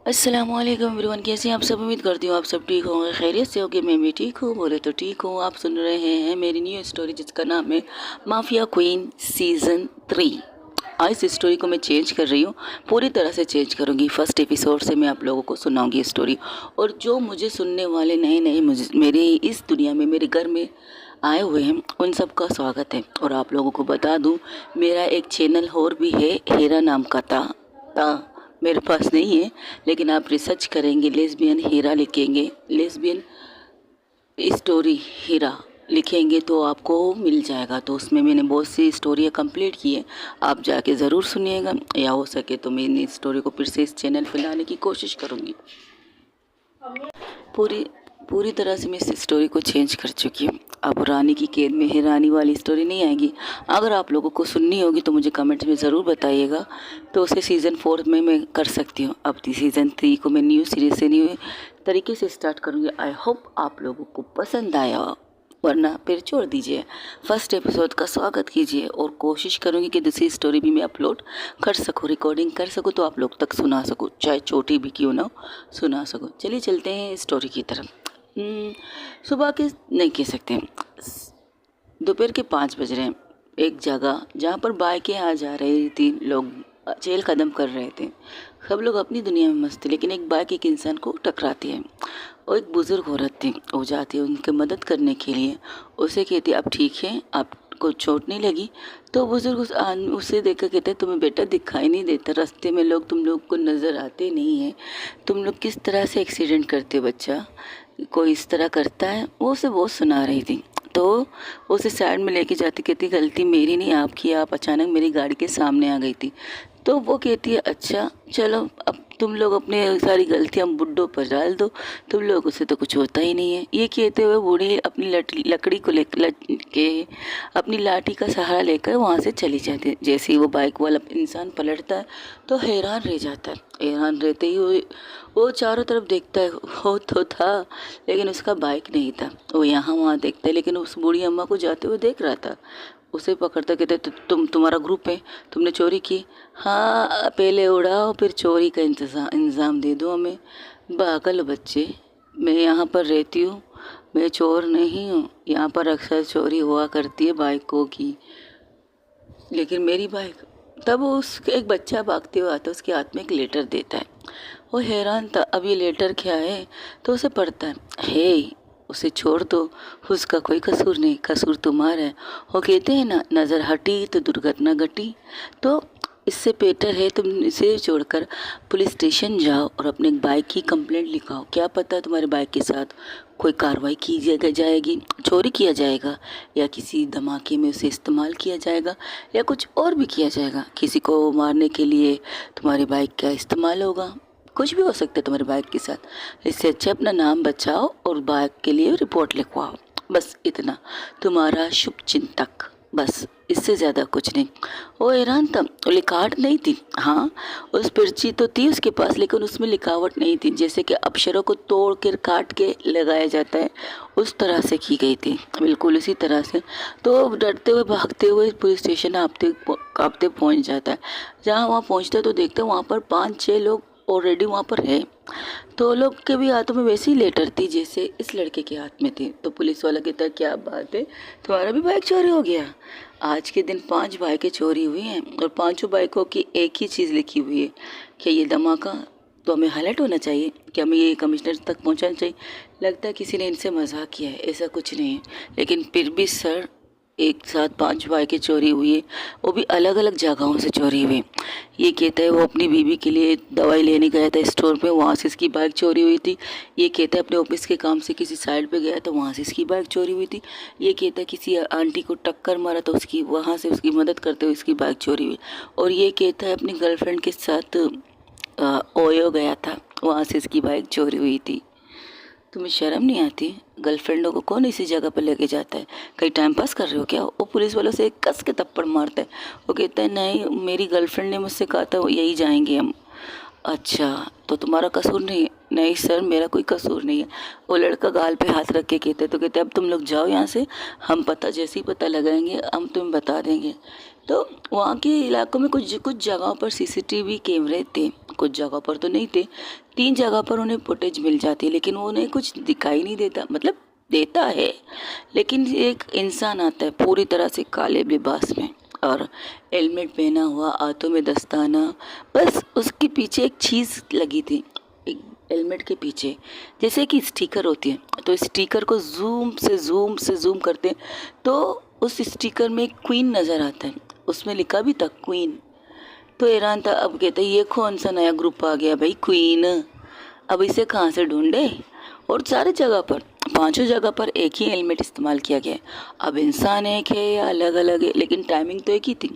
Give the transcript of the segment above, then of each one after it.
अस्सलामुअलैकुम एवरीवन, कैसे हैं आप सब। उम्मीद करती हूँ आप सब ठीक होंगे, खैरियत से होंगे। मैं भी ठीक हूँ, बोले तो ठीक हूँ। आप सुन रहे हैं मेरी न्यू स्टोरी जिसका नाम है माफिया क्वीन सीज़न 3। आज इस स्टोरी को मैं चेंज कर रही हूँ, पूरी तरह से चेंज करूँगी। फर्स्ट एपिसोड से मैं आप लोगों को सुनाऊँगी स्टोरी। और जो मुझे सुनने वाले नए नए मुझे मेरे इस दुनिया में मेरे घर में आए हुए हैं उन सब का स्वागत है। और आप लोगों को बता दूँ, मेरा एक चैनल और भी है, हीरा नाम का था मेरे पास नहीं है, लेकिन आप रिसर्च करेंगे लेस्बियन हीरा लिखेंगे, लेस्बियन स्टोरी हीरा लिखेंगे तो आपको मिल जाएगा। तो उसमें मैंने बहुत सी स्टोरियाँ कंप्लीट की है, आप जाके ज़रूर सुनिएगा। या हो सके तो मैं इन स्टोरी को फिर से इस चैनल पर लाने की कोशिश करूँगी। पूरी पूरी तरह से मैं इस स्टोरी को चेंज कर चुकी हूँ। अब रानी की कैद में है रानी वाली स्टोरी नहीं आएगी। अगर आप लोगों को सुननी होगी तो मुझे कमेंट में ज़रूर बताइएगा, तो उसे सीज़न 4 में मैं कर सकती हूँ। अब सीज़न 3 को मैं न्यू सीरीज से न्यू तरीके से स्टार्ट करूँगी। आई होप आप लोगों को पसंद आया, वरना फिर छोड़ दीजिए। फर्स्ट एपिसोड का स्वागत कीजिए और कोशिश करूँगी कि दूसरी स्टोरी भी मैं अपलोड कर सकूँ, रिकॉर्डिंग कर सकूँ, तो आप लोग तक सुना सकूँ, चाहे छोटी भी क्यों ना हो, सुना सकूँ। चलिए चलते हैं स्टोरी की तरफ। सुबह के नहीं कह सकते, दोपहर के 5 बज रहे हैं। एक जगह जहाँ पर बाइकें आ जा रही थी, लोग चहल कदम कर रहे थे, सब लोग अपनी दुनिया में मस्त थे। लेकिन एक बाइक एक इंसान को टकराती है और एक बुज़ुर्ग औरत थी, वो जाती है उनकी मदद करने के लिए। उसे कहती है, आप ठीक हैं, आपको चोट नहीं लगी? तो बुज़ुर्ग उसे देखकर कहते हैं, तुम्हें बेटा दिखाई नहीं देता? रास्ते में लोग तुम लोग को नज़र आते नहीं हैं? तुम लोग किस तरह से एक्सीडेंट करते हो बच्चा? कोई इस तरह करता है? वो उसे बहुत सुना रही थी। तो उसे साइड में लेके जाती, कहती गलती मेरी नहीं आपकी, आप अचानक मेरी गाड़ी के सामने आ गई थी। तो वो कहती है, अच्छा चलो, अब तुम लोग अपने सारी गलतियां बुड्ढों पर डाल दो, तुम लोगों से तो कुछ होता ही नहीं है। ये कहते हुए बूढ़ी अपनी लकड़ी को के अपनी लाठी का सहारा लेकर वहाँ से चली जाती है। जैसे ही वो बाइक वाला इंसान पलटता है तो हैरान रह जाता है। हैरान रहते ही वो चारों तरफ देखता है, हो तो था लेकिन उसका बाइक नहीं था। वो यहाँ वहाँ देखता है, लेकिन उस बूढ़ी अम्मा को जाते हुए देख रहा था। उसे पकड़ता, कहते तुम्हारा ग्रुप है, तुमने चोरी की? हाँ, पहले उड़ाओ फिर चोरी का इंतज़ाम दे दो हमें। पागल बच्चे, मैं यहाँ पर रहती हूँ, मैं चोर नहीं हूँ। यहाँ पर अक्सर चोरी हुआ करती है बाइकों की, लेकिन मेरी बाइक। तब उस एक बच्चा भागते हुए आता है, उसके हाथ में एक लेटर देता है। वो हैरान था, अब ये लेटर क्या है? तो उसे पढ़ता है, हे उसे छोड़ दो, उसका कोई कसूर नहीं, कसूर तुम्हारा है। वो कहते हैं ना, नज़र हटी तो दुर्घटना घटी। तो इससे बेटर है तुम इसे छोड़कर पुलिस स्टेशन जाओ और अपने बाइक की कंप्लेंट लिखाओ। क्या पता तुम्हारे बाइक के साथ कोई कार्रवाई की जाएगी, चोरी किया जाएगा, या किसी धमाके में उसे इस्तेमाल किया जाएगा, या कुछ और भी किया जाएगा। किसी को मारने के लिए तुम्हारी बाइक का इस्तेमाल होगा, कुछ भी हो सकता है तुम्हारे बाइक के साथ। इससे अच्छा अपना नाम बचाओ और बाइक के लिए रिपोर्ट लिखवाओ, बस इतना। तुम्हारा शुभ चिंतक, बस, इससे ज़्यादा कुछ नहीं। वो हैरान था, लिखावट नहीं थी। हाँ, उस पर्ची तो थी उसके पास, लेकिन उसमें लिखावट नहीं थी। जैसे कि अक्षरों को तोड़ कर काट के लगाया जाता है, उस तरह से की गई थी, बिल्कुल इसी तरह से। तो डरते हुए भागते हुए पुलिस स्टेशन काँपते काँपते पहुँच जाता है। जहाँ वहाँ पहुँचता है तो देखते हैं वहाँ पर 5-6 लोग ऑलरेडी वहाँ पर है। तो लोग के भी हाथों में वैसी लेटर थी जैसे इस लड़के के हाथ में थी। तो पुलिस वाला कहता है, क्या बात है, तुम्हारा भी बाइक चोरी हो गया? आज के दिन 5 बाइकें चोरी हुई हैं और 5 बाइकों की एक ही चीज़ लिखी हुई है। क्या ये धमाका तो हमें हाईलाइट होना चाहिए? क्या हमें ये कमिश्नर तक पहुंचाना चाहिए? लगता है किसी ने इनसे मजाक किया है, ऐसा कुछ नहीं है। लेकिन फिर भी सर, एक साथ 5 बाइकें चोरी हुई है, वो भी अलग अलग जगहों से चोरी हुई। ये कहता है वो अपनी बीवी के लिए दवाई लेने गया था स्टोर पे, वहाँ से इसकी बाइक चोरी हुई थी। ये कहता है अपने ऑफिस के काम से किसी साइड पे गया था, वहाँ से इसकी बाइक चोरी हुई थी। ये कहता है किसी आंटी को टक्कर मारा तो उसकी वहाँ से उसकी मदद करते हुए इसकी बाइक चोरी हुई। और ये कहता है अपनी गर्लफ्रेंड के साथ ओयो गया था, वहाँ से इसकी बाइक चोरी हुई थी। तुम्हें शर्म नहीं आती? गर्लफ्रेंडों को कौन इसी जगह पर लेके जाता है? कहीं टाइम पास कर रहे हो क्या? वो पुलिस वालों से कस के थप्पड़ मारता है। वो कहता है, नहीं, मेरी गर्लफ्रेंड ने मुझसे कहा था यही जाएंगे हम। अच्छा, तो तुम्हारा कसूर नहीं? नहीं सर, मेरा कोई कसूर नहीं है। वो लड़का गाल पे हाथ रख के कहते, तो कहते अब तुम लोग जाओ यहाँ से, हम पता जैसे ही पता लगाएंगे हम तुम्हें बता देंगे। तो वहाँ के इलाकों में कुछ कुछ जगहों पर सीसीटीवी कैमरे थे, कुछ जगह पर तो नहीं थे, 3 जगह पर उन्हें फुटेज मिल जाती है, लेकिन वो उन्हें कुछ दिखाई नहीं देता, मतलब देता है, लेकिन एक इंसान आता है पूरी तरह से काले लिबास में और हेलमेट पहना हुआ, हाथों में दस्ताना, बस उसके पीछे एक चीज़ लगी थी, एक हेलमेट के पीछे जैसे कि स्टिकर होती है, तो स्टिकर को जूम करते हैं तो उस स्टिकर में एक क्वीन नज़र आता है, उसमें लिखा भी था क्वीन। तो हैरान था, अब कहते ये कौन सा नया ग्रुप आ गया भाई, क्वीन, अब इसे कहाँ से ढूंढे। और सारे जगह पर, 5 जगह पर एक ही हेलमेट इस्तेमाल किया गया है। अब इंसान एक है या अलग अलग है, लेकिन टाइमिंग तो एक ही थी,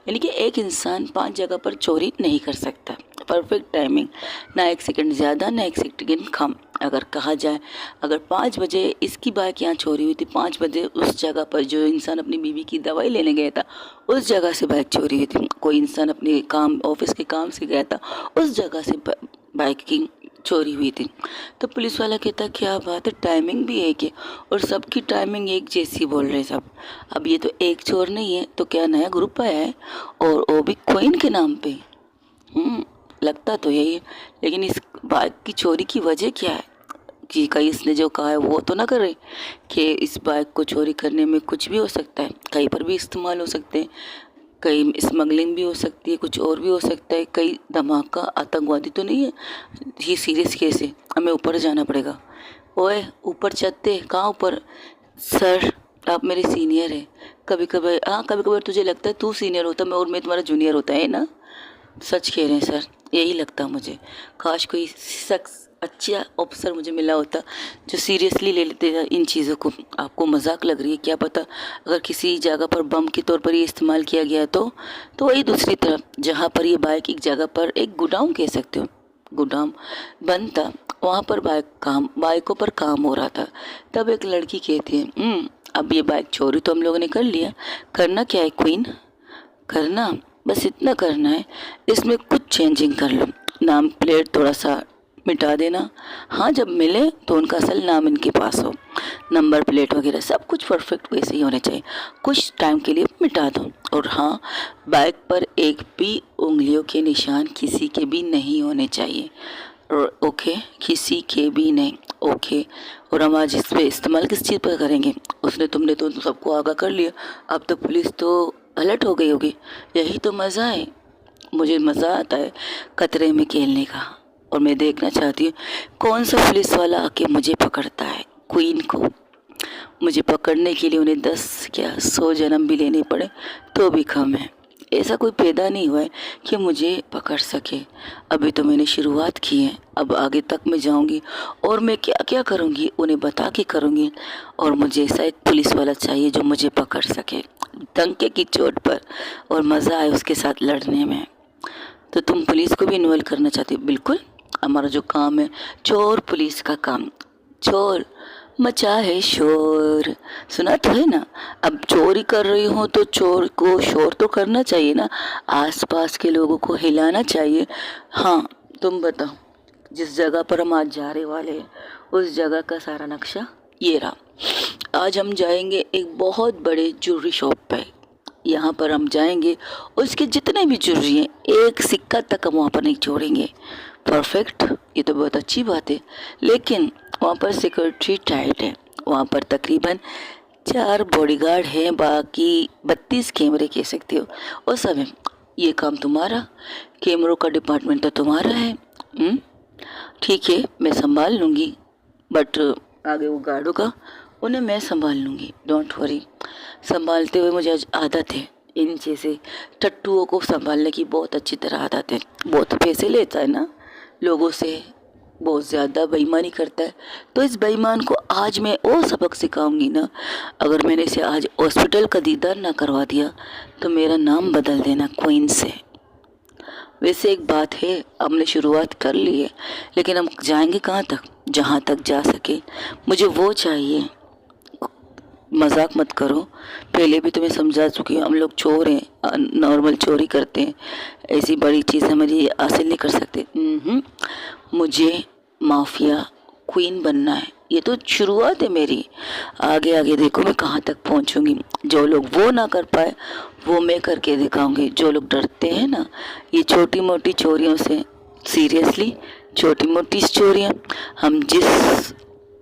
यानी कि एक इंसान 5 जगह पर चोरी नहीं कर सकता। परफेक्ट टाइमिंग, ना 1 सेकंड ज़्यादा ना 1 सेकंड कम। अगर कहा जाए, अगर 5 बजे इसकी बाइक यहाँ चोरी हुई थी, 5 बजे उस जगह पर जो इंसान अपनी बीवी की दवाई लेने गया था उस जगह से बाइक चोरी हुई थी, कोई इंसान अपने काम ऑफिस के काम से गया था उस जगह से बाइक की चोरी हुई थी। तो पुलिस वाला कहता क्या बात है, टाइमिंग भी एक है और सबकी टाइमिंग एक जैसी बोल रहे सब। अब ये तो एक चोर नहीं है तो क्या नया ग्रुप आया है, और वो भी क्वीन के नाम पे। लगता तो यही है, लेकिन इस बाइक की चोरी की वजह क्या है कि कहीं इसने जो कहा है वो तो ना करे कि इस बाइक को चोरी करने में कुछ भी हो सकता है, कहीं पर भी इस्तेमाल हो सकते हैं, कहीं स्मगलिंग भी हो सकती है, कुछ और भी हो सकता है, कहीं धमाका आतंकवादी तो नहीं है, ये सीरियस केस है, हमें ऊपर जाना पड़ेगा। ओए ऊपर चलते, कहाँ ऊपर सर, आप मेरे सीनियर हैं, कभी कभी हाँ कभी कभी तुझे लगता है तू सीनियर होता मैं और मैं तुम्हारा जूनियर होता है ना। सच कह रहे हैं सर, यही लगता मुझे, काश कोई शख्स अच्छा ऑफिसर मुझे मिला होता जो सीरियसली ले लेते इन चीज़ों को। आपको मजाक लग रही है क्या पता, अगर किसी जगह पर बम के तौर पर ये इस्तेमाल किया गया तो वही दूसरी तरफ जहाँ पर ये बाइक एक जगह पर एक गोडाउन कह सकते हो, गोडाउन बंद था, वहाँ पर बाइकों पर काम हो रहा था। तब एक लड़की कहती है अब ये बाइक चोरी तो हम लोगों ने कर लिया, करना क्या है क्वीन, करना बस इतना करना है, इसमें कुछ चेंजिंग कर लो, नाम प्लेट थोड़ा सा मिटा देना, हाँ जब मिले तो उनका असल नाम इनके पास हो, नंबर प्लेट वगैरह सब कुछ परफेक्ट वैसे ही होने चाहिए, कुछ टाइम के लिए मिटा दो, और हाँ बाइक पर एक भी उंगलियों के निशान किसी के भी नहीं होने चाहिए, और ओके किसी के भी नहीं, ओके। और हम आज इस पे इस्तेमाल किस चीज़ पर करेंगे, उसने तुमने तो सबको आगाह कर लिया, अब तो पुलिस तो अलर्ट हो गई होगी, यही तो मज़ा है, मुझे मज़ा आता है खतरे में खेलने का, और मैं देखना चाहती हूँ कौन सा पुलिस वाला आके मुझे पकड़ता है, क्वीन को। मुझे पकड़ने के लिए उन्हें 10 क्या 100 जन्म भी लेने पड़े तो भी कम है, ऐसा कोई पैदा नहीं हुआ है कि मुझे पकड़ सके। अभी तो मैंने शुरुआत की है, अब आगे तक मैं जाऊंगी और मैं क्या क्या करूंगी उन्हें बता के करूंगी, और मुझे ऐसा एक पुलिस वाला चाहिए जो मुझे पकड़ सके डंके की चोट पर, और मज़ा आए उसके साथ लड़ने में। तो तुम पुलिस को भी इन्वॉल्व करना चाहती हो? बिल्कुल, हमारा जो काम है चोर पुलिस का काम, चोर मचा है शोर, सुना तो है ना। अब चोरी कर रही हूँ तो चोर को शोर तो करना चाहिए ना, आसपास के लोगों को हिलाना चाहिए। हाँ तुम बताओ, जिस जगह पर हम आज जा रहे वाले हैं उस जगह का सारा नक्शा ये रहा। आज हम जाएंगे एक बहुत बड़े ज्वेलरी शॉप पे, यहाँ पर हम जाएंगे, उसके जितने भी ज्वेलरी हैं एक सिक्का तक हम वहाँ पर नहीं छोड़ेंगे। परफेक्ट, ये तो बहुत अच्छी बात है, लेकिन वहाँ पर सिक्योरिटी टाइट है, वहाँ पर तकरीबन 4 बॉडीगार्ड हैं, बाकी 32 कैमरे कह सकते हो, और सब है। ये काम तुम्हारा, कैमरों का डिपार्टमेंट तो तुम्हारा है। ठीक है मैं संभाल लूँगी, बट आगे वो गार्डों का उन्हें मैं संभाल लूँगी, डोंट वरी। संभालते हुए मुझे आज आदत है, इन जैसे टट्टुओं को संभालने की बहुत अच्छी तरह आदत है। बहुत पैसे लेता है ना लोगों से, बहुत ज़्यादा बेईमानी करता है, तो इस बेईमान को आज मैं और सबक सिखाऊंगी ना। अगर मैंने इसे आज हॉस्पिटल का दीदार ना करवा दिया तो मेरा नाम बदल देना क्वीन से। वैसे एक बात है, हमने शुरुआत कर ली है, लेकिन हम जाएंगे कहाँ तक, जहाँ तक जा सके, मुझे वो चाहिए। मजाक मत करो, पहले भी तुम्हें समझा चुकी हूँ, हम लोग चोर हैं, नॉर्मल चोरी करते हैं, ऐसी बड़ी चीज़ हमारी हासिल नहीं कर सकते। मुझे माफिया क्वीन बनना है, ये तो शुरुआत है मेरी, आगे आगे देखो मैं कहाँ तक पहुँचूंगी। जो लोग वो ना कर पाए वो मैं करके दिखाऊंगी। जो लोग डरते हैं ना ये छोटी मोटी चोरियों से, सीरियसली छोटी मोटी स्टोरियाँ। हम जिस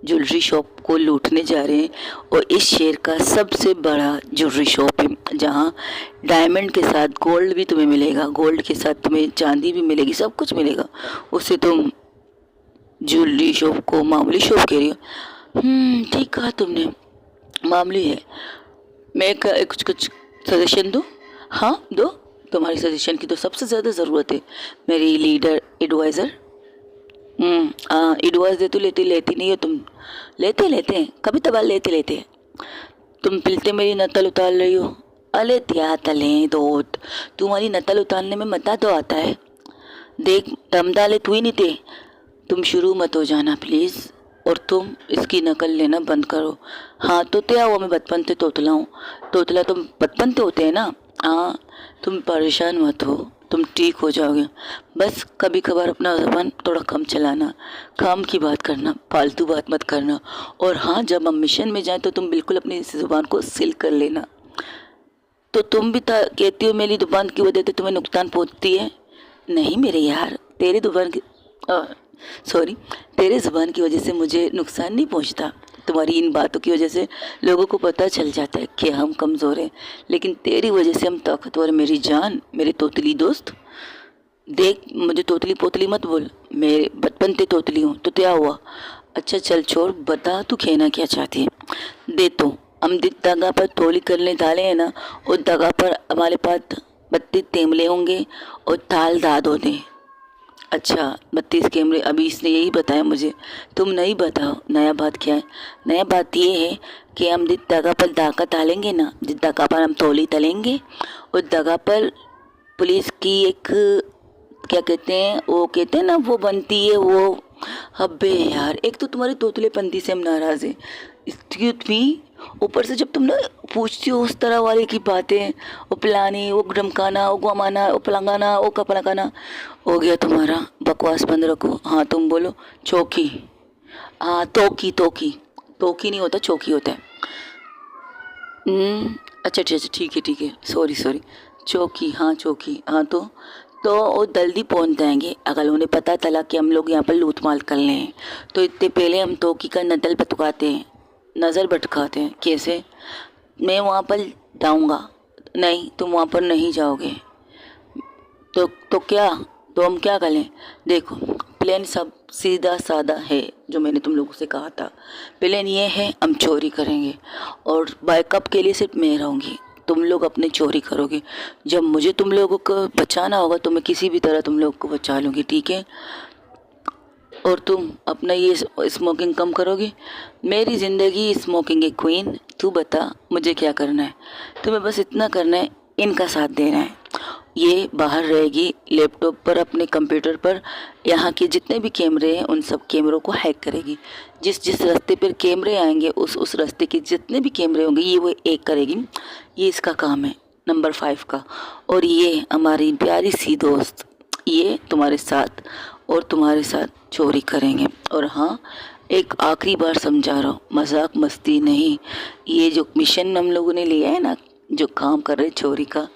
ज्वेलरी शॉप को लूटने जा रहे हैं और इस शहर का सबसे बड़ा ज्वेलरी शॉप है, जहाँ डायमंड के साथ गोल्ड भी तुम्हें मिलेगा, गोल्ड के साथ तुम्हें चांदी भी मिलेगी, सब कुछ मिलेगा। उससे तुम ज्वेलरी शॉप को मामूली शॉप कह रही हो? ठीक कहा तुमने, मामूली है। मैं कुछ कुछ सजेशन दूँ? हाँ दो, तुम्हारी सजेशन की तो सबसे ज़्यादा ज़रूरत है, मेरी लीडर एडवाइज़र। एडवाइस दे तो लेती नहीं हो तुम। लेते हैं कभी तबाल, लेते हैं। तुम पिलते मेरी नकल उतार रही हो। अले त्या तले दो, तुम्हारी नकल उतारने में मज़ा तो आता है। देख दम डाले तू ही नहीं थे। तुम शुरू मत हो जाना प्लीज़, और तुम इसकी नकल लेना बंद करो। हाँ तो क्या हुआ, मैं बचपन से तोतला हूँ। तोतला तुम बचपन से होते हैं ना। हाँ तुम परेशान मत हो, तुम ठीक हो जाओगे। बस कभी कभार अपना ज़बान थोड़ा कम चलाना, काम की बात करना, फालतू बात मत करना। और हाँ जब हम मिशन में जाएं तो तुम बिल्कुल अपनी इस ज़ुबान को सील कर लेना। तो तुम भी कहती हो मेरी ज़ुबान की वजह से तुम्हें नुकसान पहुँचती है। नहीं मेरे यार, तेरी ज़ुबान की सॉरी, तेरे ज़ुबान की वजह से मुझे नुकसान नहीं पहुंचता। तुम्हारी इन बातों की वजह से लोगों को पता चल जाता है कि हम कमज़ोर हैं, लेकिन तेरी वजह से हम ताकतवर। मेरी जान, मेरे तोतली दोस्त। देख मुझे तोतली पोतली मत बोल, मेरे बचपन से तोतली हूँ। तो क्या हुआ? अच्छा चल छोड़, बता तू कहना क्या चाहती है। दे तो हम दगा पर थोड़ी करने डाले हैं ना, उस दगा पर हमारे पास 32 तेमले होंगे और ताल दाद होते हैं। अच्छा 32 कैमरे, अभी इसने यही बताया मुझे, तुम नहीं बताओ नया बात क्या है। नया बात ये है कि हम जिस जगह पर दाका डालेंगे ना, जिस जगह पर हम तौली तलेंगे, उस जगह पर पुलिस की एक क्या कहते हैं, वो कहते हैं ना, वो बनती है वो। अबे यार, एक तो तुम्हारी तोतलेपंती से हम नाराज़ हैं, एक्सक्यूज मी, ऊपर से जब तुम ना पूछती हो उस तरह वाले की बातें, वो पिलानी, वो धमकाना, वो घुमाना, वो पलंगाना, वो कपड़ाना। हो गया तुम्हारा, बकवास बंद रखो। हाँ तुम बोलो। चौकी। हाँ तोकी तोकी, तोकी नहीं होता, चौकी होता है। अच्छा ठीक है, सॉरी। चौकी, हाँ चौकी। हाँ तो वो जल्दी पहुंच जाएंगे। अगर उन्हें पता चला कि हम लोग यहाँ पर लूट माल कर रहे हैं, तो इतने पहले हम तोकी का नजर भटकाते हैं, नज़र भटकाते हैं। कैसे? मैं वहाँ पर जाऊँगा? नहीं, तुम वहाँ पर नहीं जाओगे। तो क्या, तो हम क्या करें? देखो प्लान सब सीधा सादा है, जो मैंने तुम लोगों से कहा था। प्लान ये है, हम चोरी करेंगे और बैकअप के लिए सिर्फ मैं रहूँगी, तुम लोग अपनी चोरी करोगे। जब मुझे तुम लोगों को बचाना होगा तो मैं किसी भी तरह तुम लोग को बचा लूँगी, ठीक है? और तुम अपना ये स्मोकिंग कम करोगे। मेरी ज़िंदगी स्मोकिंग है क्वीन। तू बता मुझे क्या करना है? तुम्हें बस इतना करना है, इनका साथ देना है। ये बाहर रहेगी लैपटॉप पर, अपने कंप्यूटर पर, यहाँ के जितने भी कैमरे हैं उन सब कैमरों को हैक करेगी। जिस जिस रास्ते पर कैमरे आएंगे उस रास्ते के जितने भी कैमरे होंगे ये वो एक करेगी। ये इसका काम है नंबर 5 का। और ये हमारी प्यारी सी दोस्त, ये तुम्हारे साथ और तुम्हारे साथ चोरी करेंगे। और हाँ, एक आखिरी बार समझा रहा हूँ, मजाक मस्ती नहीं। ये जो मिशन हम लोगों ने लिया है ना, जो काम कर रहे चोरी का,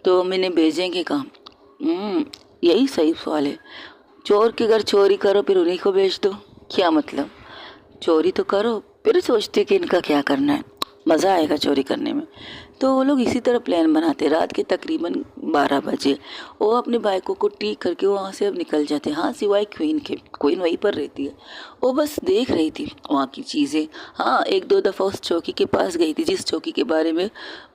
तो हम इन्हें भेजेंगे काम। यही सही सवाल है। चोर के घर चोरी करो फिर उन्हीं को भेज दो, क्या मतलब? चोरी तो करो फिर सोचते कि इनका क्या करना है, मज़ा आएगा चोरी करने में। तो वो लोग इसी तरह प्लान बनाते। रात के तकरीबन 12 बजे वो अपने बाइकों को ठीक करके वहाँ से अब निकल जाते। हाँ सिवाय क्वीन के, क्वीन वहीं पर रहती है, वो बस देख रही थी वहाँ की चीज़ें। हाँ 1-2 दफ़ा उस चौकी के पास गई थी जिस चौकी के बारे में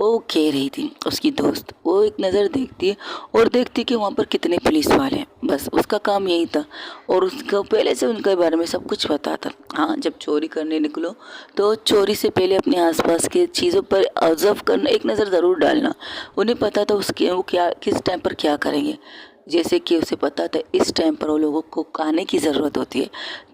वो कह रही थी उसकी दोस्त। वो एक नज़र देखती है और देखती कि वहाँ पर कितने पुलिस वाले हैं, बस उसका काम यही था। और उसको पहले से उनके बारे में सब कुछ पता था। हाँ जब चोरी करने निकलो तो चोरी से पहले अपने आसपास के चीज़ों पर ऑब्जर्व करना, एक नज़र ज़रूर डालना। उन्हें पता था उसके वो क्या किस टाइम पर क्या करेंगे। जैसे कि उसे पता था इस टाइम पर वो लोगों को खाने की ज़रूरत होती है,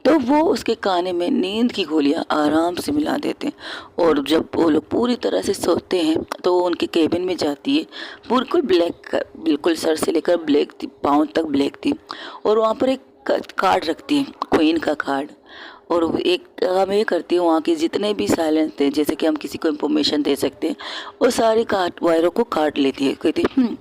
तो वो उसके खाने में नींद की गोलियां आराम से मिला देते हैं। और जब वो लोग पूरी तरह से सोते हैं तो वो उनके केबिन में जाती है, बिल्कुल ब्लैक, बिल्कुल सर से लेकर ब्लैक थी, पाँव तक ब्लैक थी। और वहाँ पर एक कार्ड रखती है, क्वीन का कार्ड। और एक काम ये करती है, वहाँ के जितने भी साइलेंस थे, जैसे कि हम किसी को इन्फॉर्मेशन दे सकते हैं, वो सारी वायरों को काट लेती है। कहती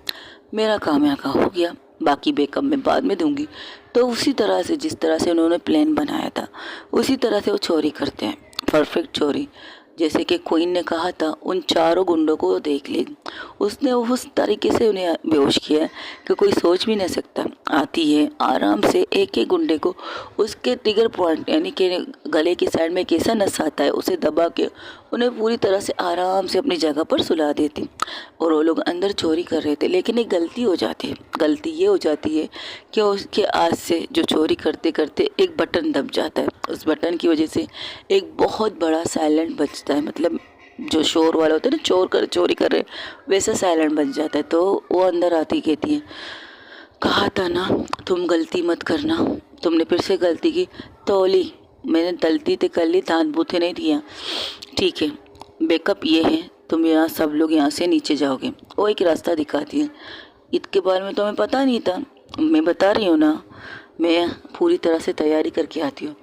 मेरा काम यहाँ का हो गया, बाकी बैकअप मैं बाद में दूंगी। तो उसी तरह से जिस तरह से उन्होंने प्लान बनाया था उसी तरह से वो चोरी करते हैं, परफेक्ट चोरी। जैसे कि क्वीन ने कहा था उन चारों गुंडों को देख ले, उसने उस तरीके से उन्हें बेहोश किया है कि कोई सोच भी नहीं सकता। आती है आराम से एक एक गुंडे को उसके ट्रिगर पॉइंट यानी कि गले की साइड में कैसा नस आता है उसे दबा के उन्हें पूरी तरह से आराम से अपनी जगह पर सुला देती। और वो लोग अंदर चोरी कर रहे थे, लेकिन एक गलती हो जाती है। गलती ये हो जाती है कि उसके आज से जो चोरी करते करते एक बटन दब जाता है। उस बटन की वजह से एक बहुत बड़ा साइलेंट बजता है, मतलब जो शोर वाला होता है ना, चोरी कर रहे वैसा साइलेंट बज जाता है। तो वो अंदर आती कहती है, कहा था ना तुम गलती मत करना, तुमने फिर से गलती की। तोली मैंने गलती तो कर ली, दांत बूथे नहीं दिया। ठीक है, बैकअप ये है, तुम यहाँ सब लोग यहाँ से नीचे जाओगे। वो एक रास्ता दिखाती है। इसके बारे में तो हमें पता नहीं था, मैं बता रही हूँ ना, मैं पूरी तरह से तैयारी करके आती हूँ।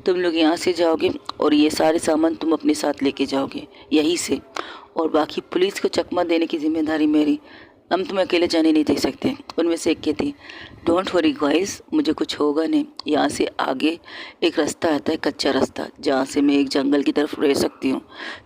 तुम लोग यहाँ से जाओगे और ये सारे सामान तुम अपने साथ लेके जाओगे यहीं से, और बाकी पुलिस को चकमा देने की जिम्मेदारी मेरी। हम तुम्हें अकेले जाने नहीं दे सकते। उनमें से एक कहती, डोंट वरी गाइस, मुझे कुछ होगा नहीं। यहाँ से आगे एक रास्ता आता है, कच्चा रास्ता, जहाँ से मैं एक जंगल की तरफ रह सकती हूँ,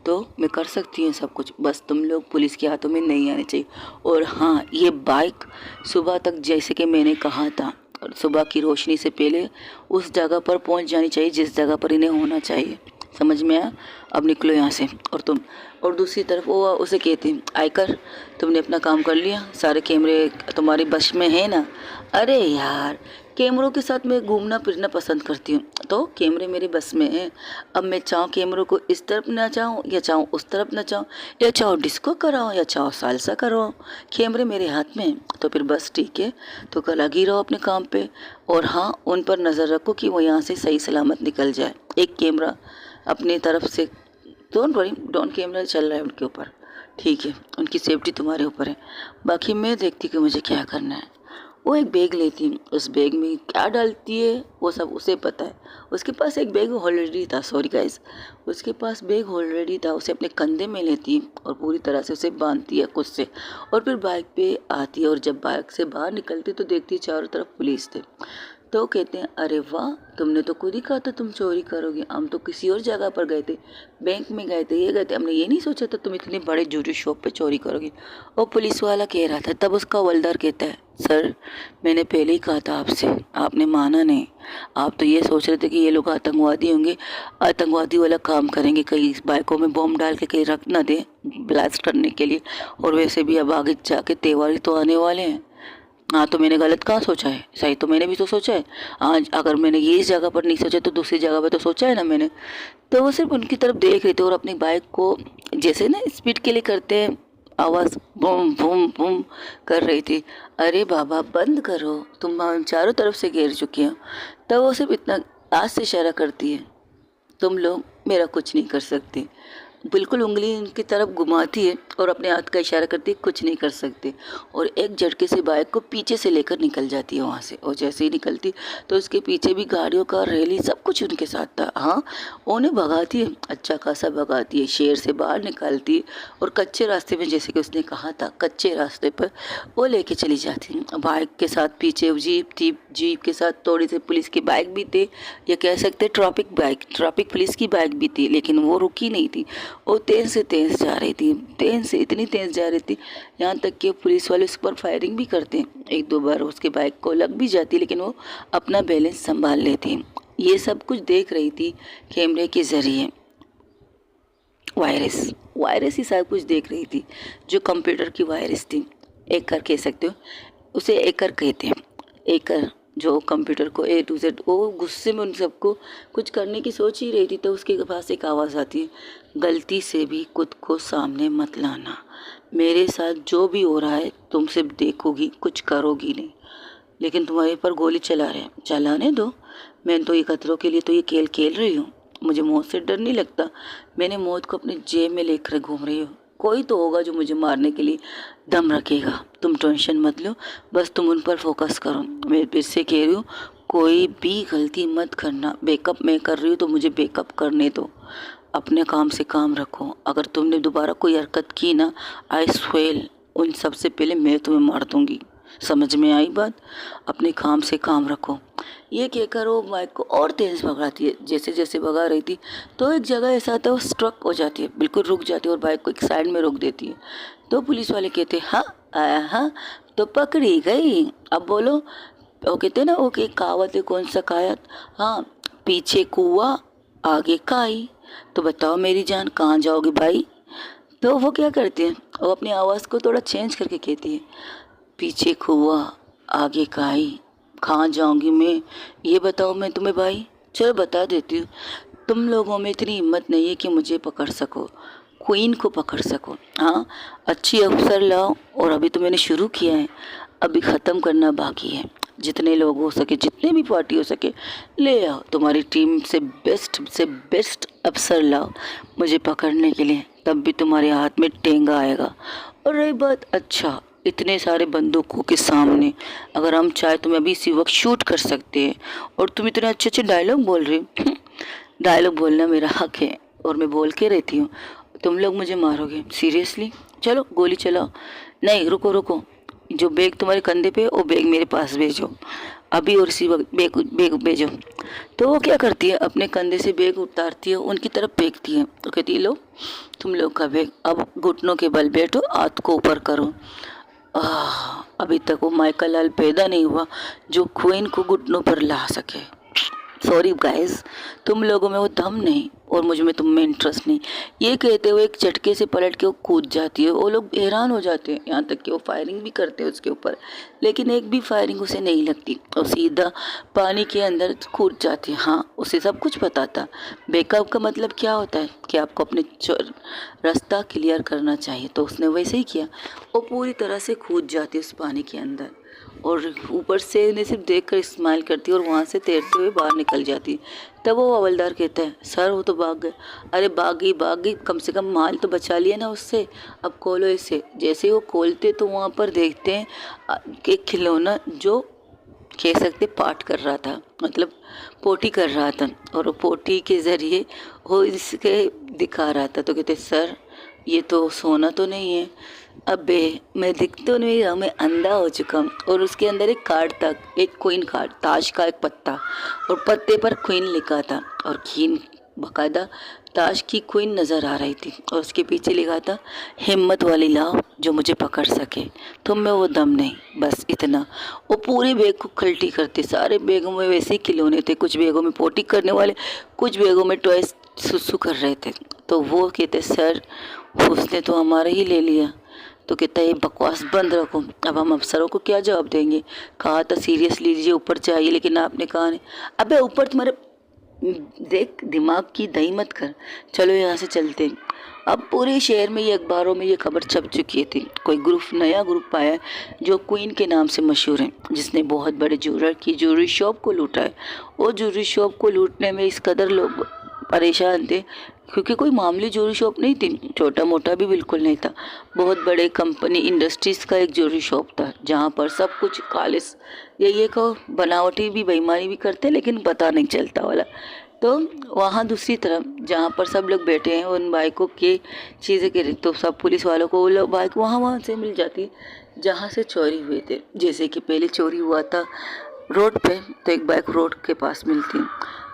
तो मैं कर सकती हूँ सब कुछ। बस तुम लोग पुलिस के हाथों में नहीं आने चाहिए। और हाँ, ये बाइक सुबह तक जैसे कि मैंने कहा था, सुबह की रोशनी से पहले उस जगह पर पहुँच जानी चाहिए जिस जगह पर इन्हें होना चाहिए। समझ में आया? अब निकलो यहाँ से। और तुम, और दूसरी तरफ वो उसे कहती, आयकर तुमने अपना काम कर लिया, सारे कैमरे तुम्हारी बस में है ना? अरे यार, कैमरों के साथ मैं घूमना फिरना पसंद करती हूँ, तो कैमरे मेरे बस में हैं। अब मैं चाहूँ कैमरों को इस तरफ ना चाहूँ या चाहूँ उस तरफ ना चाहूँ, या चाहूँ डिस्को कराओ या चाहूँ सालसा कराओ, कैमरे मेरे हाथ में। तो फिर बस ठीक है, तो कल लगी रहो अपने काम पे। और हाँ, उन पर नज़र रखो कि वो यहाँ से सही सलामत निकल जाए। एक कैमरा अपनी तरफ से, डोंट वरी, डोंट कैमरा चल रहा है उनके ऊपर, ठीक है, उनकी सेफ्टी तुम्हारे ऊपर है। बाकी मैं देखती कि मुझे क्या करना है। वो एक बैग लेती, उस बैग में क्या डालती है वो सब उसे पता है। उसके पास एक बैग ऑलरेडी था, सॉरी गाइस, उसके पास बैग ऑलरेडी था। उसे अपने कंधे में लेती और पूरी तरह से उसे बांधती है खुद से, और फिर बाइक पे आती है। और जब बाइक से बाहर निकलती तो देखती चारों तरफ पुलिस थे। तो कहते हैं, अरे वाह, तुमने तो खुद ही कहा था तुम चोरी करोगे, हम तो किसी और जगह पर गए थे, बैंक में गए थे, ये गए थे, हमने ये नहीं सोचा था तुम इतने बड़े ज्वेलरी शॉप पे चोरी करोगे। और पुलिस वाला कह रहा था, तब उसका हवलदार कहता है, सर मैंने पहले ही कहा था आपसे, आपने माना नहीं। आप तो ये सोच रहे थे कि ये लोग आतंकवादी होंगे, आतंकवादी वाला काम करेंगे, कहीं बाइकों में बॉम्ब डाल के कहीं रख ना दे ब्लास्ट करने के लिए। और वैसे भी अब आगे जाके त्योहार तो आने वाले हैं। हाँ, तो मैंने गलत कहाँ सोचा है, सही तो मैंने भी तो सोचा है। आज अगर मैंने ये इस जगह पर नहीं सोचा तो दूसरी जगह पर तो सोचा है ना मैंने। तो वो सिर्फ उनकी तरफ देख रहे थे और अपनी बाइक को जैसे ना स्पीड के लिए करते हैं, आवाज़ बूम बूम बूम कर रही थी। अरे बाबा बंद करो, तुम हम चारों तरफ से घेर चुके हो। तब वो सिर्फ इतना हाथ से इशारा करती है, तुम लोग मेरा कुछ नहीं कर सकते। बिल्कुल उंगली उनकी तरफ घुमाती है और अपने हाथ का इशारा करती है, कुछ नहीं कर सकते। और एक झटके से बाइक को पीछे से लेकर निकल जाती है वहाँ से। और जैसे ही निकलती तो उसके पीछे भी गाड़ियों का रैली सब कुछ उनके साथ था। हाँ, उन्हें भगाती है, अच्छा खासा भगाती है, शहर से बाहर निकालती है। और कच्चे रास्ते में, जैसे कि उसने कहा था, कच्चे रास्ते पर वो लेके चली जाती है। बाइक के साथ पीछे जीप थी, जीप के साथ थोड़ी सी पुलिस की बाइक भी थी, या कह सकते ट्रैफिक बाइक, ट्रैफिक पुलिस की बाइक भी थी, लेकिन वो रुकी नहीं थी। वो तेज़ से तेज़ जा रही थी, तेज़ से इतनी तेज़ जा रही थी, यहाँ तक कि पुलिस वाले उस पर फायरिंग भी करते हैं। एक दो बार उसके बाइक को लग भी जाती, लेकिन वो अपना बैलेंस संभाल लेती। ये सब कुछ देख रही थी कैमरे के ज़रिए। वायरस ही सब कुछ देख रही थी, जो कंप्यूटर की वायरस थी। एकर कह सकते हो, उसे एकर कहते हैं। एकर जो कंप्यूटर को A to Z, वो गुस्से में उन सबको कुछ करने की सोच ही रही थी। तो उसके पास एक आवाज़ आती है, गलती से भी खुद को सामने मत लाना, मेरे साथ जो भी हो रहा है तुम सिर्फ देखोगी, कुछ करोगी नहीं, लेकिन तुम्हारे पर गोली चला रहे हैं, चलाने दो। मैं तो ये खतरों के लिए तो ये खेल खेल रही हूँ, मुझे मौत से डर नहीं लगता। मैंने मौत को अपने जेब में लेकर घूम रही हूँ, कोई तो होगा जो मुझे मारने के लिए दम रखेगा। तुम टेंशन मत लो, बस तुम उन पर फोकस करो। मैं फिर से कह रही हूँ, कोई भी गलती मत करना। बैकअप मैं कर रही हूँ तो मुझे बैकअप करने दो, अपने काम से काम रखो। अगर तुमने दोबारा कोई हरकत की ना, आई स्वेल, उन सबसे पहले मैं तुम्हें मार दूँगी। समझ में आई बात? अपने काम से काम रखो। ये कहकर वो बाइक को और तेज़ भगाती है। जैसे जैसे भगा रही थी तो एक जगह ऐसा आता है वो स्ट्रक हो जाती है, बिल्कुल रुक जाती है और बाइक को एक साइड में रोक देती है। तो पुलिस वाले कहते हैं हाँ आया हाँ, तो पकड़ी गई। अब बोलो, वो कहते हैं ना वो कि कहावत है, कौन सा कायत, हाँ, पीछे कुआ आगे काई। तो बताओ मेरी जान कहाँ जाओगे भाई? तो वो क्या करते हैं, वो अपनी आवाज़ को थोड़ा चेंज करके कहती है, पीछे कुआ आगे काई, कहाँ जाऊंगी मैं, ये बताओ मैं तुम्हें भाई। चलो बता देती हूँ, तुम लोगों में इतनी हिम्मत नहीं है कि मुझे पकड़ सको, क्वीन को पकड़ सको। हाँ, अच्छी अफसर लाओ, और अभी तो मैंने शुरू किया है, अभी ख़त्म करना बाकी है। जितने लोग हो सके, जितने भी पार्टी हो सके ले आओ, तुम्हारी टीम से बेस्ट अफसर लाओ मुझे पकड़ने के लिए, तब भी तुम्हारे हाथ में टेंगा आएगा। और रही बात, अच्छा इतने सारे बंदूकों के सामने अगर हम चाहे तो मैं अभी इसी वक्त शूट कर सकते हैं, और तुम इतने अच्छे अच्छे डायलॉग बोल रही हो। डायलॉग बोलना मेरा हक है और मैं बोल के रहती हूँ। तुम लोग मुझे मारोगे सीरियसली? चलो गोली चलाओ। नहीं रुको रुको, जो बैग तुम्हारे कंधे पे वो बैग मेरे पास भेजो अभी, और इसी वक्त बैग बैग भेजो। तो वो क्या करती है, अपने कंधे से बैग उतारती है, उनकी तरफ फेंकती है, तो कहती है लो तुम लोग का बैग, अब घुटनों के बल बैठो, हाथ को ऊपर करो। अभी तक वो माइकल लाल पैदा नहीं हुआ जो क्वीन को घुटनों पर ला सके। सॉरी गाइस, तुम लोगों में वो दम नहीं और मुझ में तुम में इंटरेस्ट नहीं। ये कहते हुए एक झटके से पलट के वो कूद जाती है। वो लोग हैरान हो जाते हैं, यहाँ तक कि वो फायरिंग भी करते हैं उसके ऊपर, लेकिन एक भी फायरिंग उसे नहीं लगती। और सीधा पानी के अंदर कूद जाती है। हाँ, उसे सब कुछ पता था। बैकअप का मतलब क्या होता है कि आपको अपने रास्ता क्लियर करना चाहिए, तो उसने वैसे ही किया। वो पूरी तरह से कूद जाती है उस पानी के अंदर, और ऊपर से उन्हें सिर्फ देखकर स्माइल करती है और वहाँ से तैरते हुए बाहर निकल जाती। तब वो हवलदार कहता है सर वो तो भाग गए। अरे भाग गई, कम से कम माल तो बचा लिया ना उससे, अब खोलो इसे। जैसे ही वो खोलते तो वहाँ पर देखते हैं एक खिलौना जो कह सकते पाठ कर रहा था, मतलब पोटी कर रहा था, और वो पोटी के ज़रिए वो इसके दिखा रहा था। तो कहते सर ये तो सोना तो नहीं है। अबे मैं दिख तो नहीं रहा, मैं अंधा हो चुका हूँ। और उसके अंदर एक कार्ड था, एक क्वीन कार्ड, ताश का एक पत्ता, और पत्ते पर क्वीन लिखा था, और क्वीन बाकायदा ताश की क्वीन नज़र आ रही थी, और उसके पीछे लिखा था हिम्मत वाली लाओ जो मुझे पकड़ सके, तुम में वो दम नहीं, बस इतना। वो पूरे बैग को खल्टी करते, सारे बैगों में वैसे ही खिलौने थे, कुछ बैगों में पोटी करने वाले, कुछ बैगों में टॉयज सुसु कर रहे थे। तो वो कहते सर उसने तो हमारा ही ले लिया। तो कहता है ये बकवास बंद रखो, अब हम अफसरों को क्या जवाब देंगे, कहा था सीरियस लीजिए ऊपर चाहिए, लेकिन आपने कहा नहीं। अबे ऊपर तुम्हारे देख दिमाग की दही मत कर, चलो यहाँ से चलते हैं। अब पूरे शहर में ये अखबारों में ये खबर छप चुकी थी, कोई नया ग्रुप आया जो क्वीन के नाम से मशहूर है, जिसने बहुत बड़े ज्वेलर की ज्वेलरी शॉप को लूटा है। वो ज्वेलरी शॉप को लूटने में इस कदर लोग परेशान थे क्योंकि कोई मामूली ज्वेलरी शॉप नहीं थी, छोटा मोटा भी बिल्कुल नहीं था, बहुत बड़े कंपनी इंडस्ट्रीज़ का एक ज्वेलरी शॉप था, जहाँ पर सब कुछ खालिस, ये कहो बनावटी भी बेईमानी भी करते लेकिन पता नहीं चलता वाला। तो वहाँ दूसरी तरफ जहाँ पर सब लोग बैठे हैं उन बाइकों की चीज़ें के, तो सब पुलिस वालों को वो लोग बाइक वहाँ से मिल जाती जहाँ से चोरी हुए थे। जैसे कि पहले चोरी हुआ था रोड पे, तो एक बाइक रोड के पास मिलती,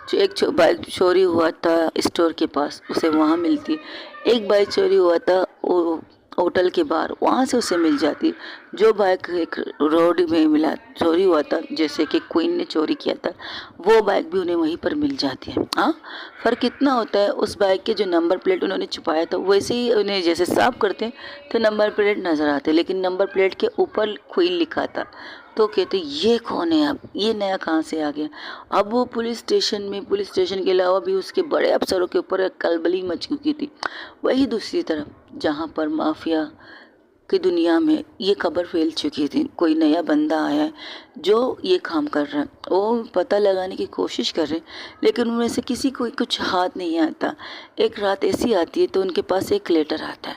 जो एक बाइक चोरी हुआ था स्टोर के पास उसे वहाँ मिलती, एक बाइक चोरी हुआ था वो होटल के बाहर, वहाँ से उसे मिल जाती। जो बाइक एक रोड में मिला चोरी हुआ था, जैसे कि क्वीन ने चोरी किया था, वो बाइक भी उन्हें वहीं पर मिल जाती है। हाँ, फ़र्क कितना होता है, उस बाइक के जो नंबर प्लेट उन्होंने छुपाया था वैसे ही उन्हें जैसे साफ करते हैं तो नंबर प्लेट नज़र आते, लेकिन नंबर प्लेट के ऊपर क्वीन लिखा था। तो कहते ये कौन है, अब ये नया कहाँ से आ गया। अब वो पुलिस स्टेशन के अलावा भी उसके बड़े अफसरों के ऊपर कलबली मच चुकी थी। वही दूसरी तरफ जहाँ पर माफिया की दुनिया में ये खबर फैल चुकी थी, कोई नया बंदा आया है जो ये काम कर रहा है, वो पता लगाने की कोशिश कर रहे हैं, लेकिन उनमें से किसी को कुछ हाथ नहीं आता। एक रात ऐसी आती है तो उनके पास एक लेटर आता है,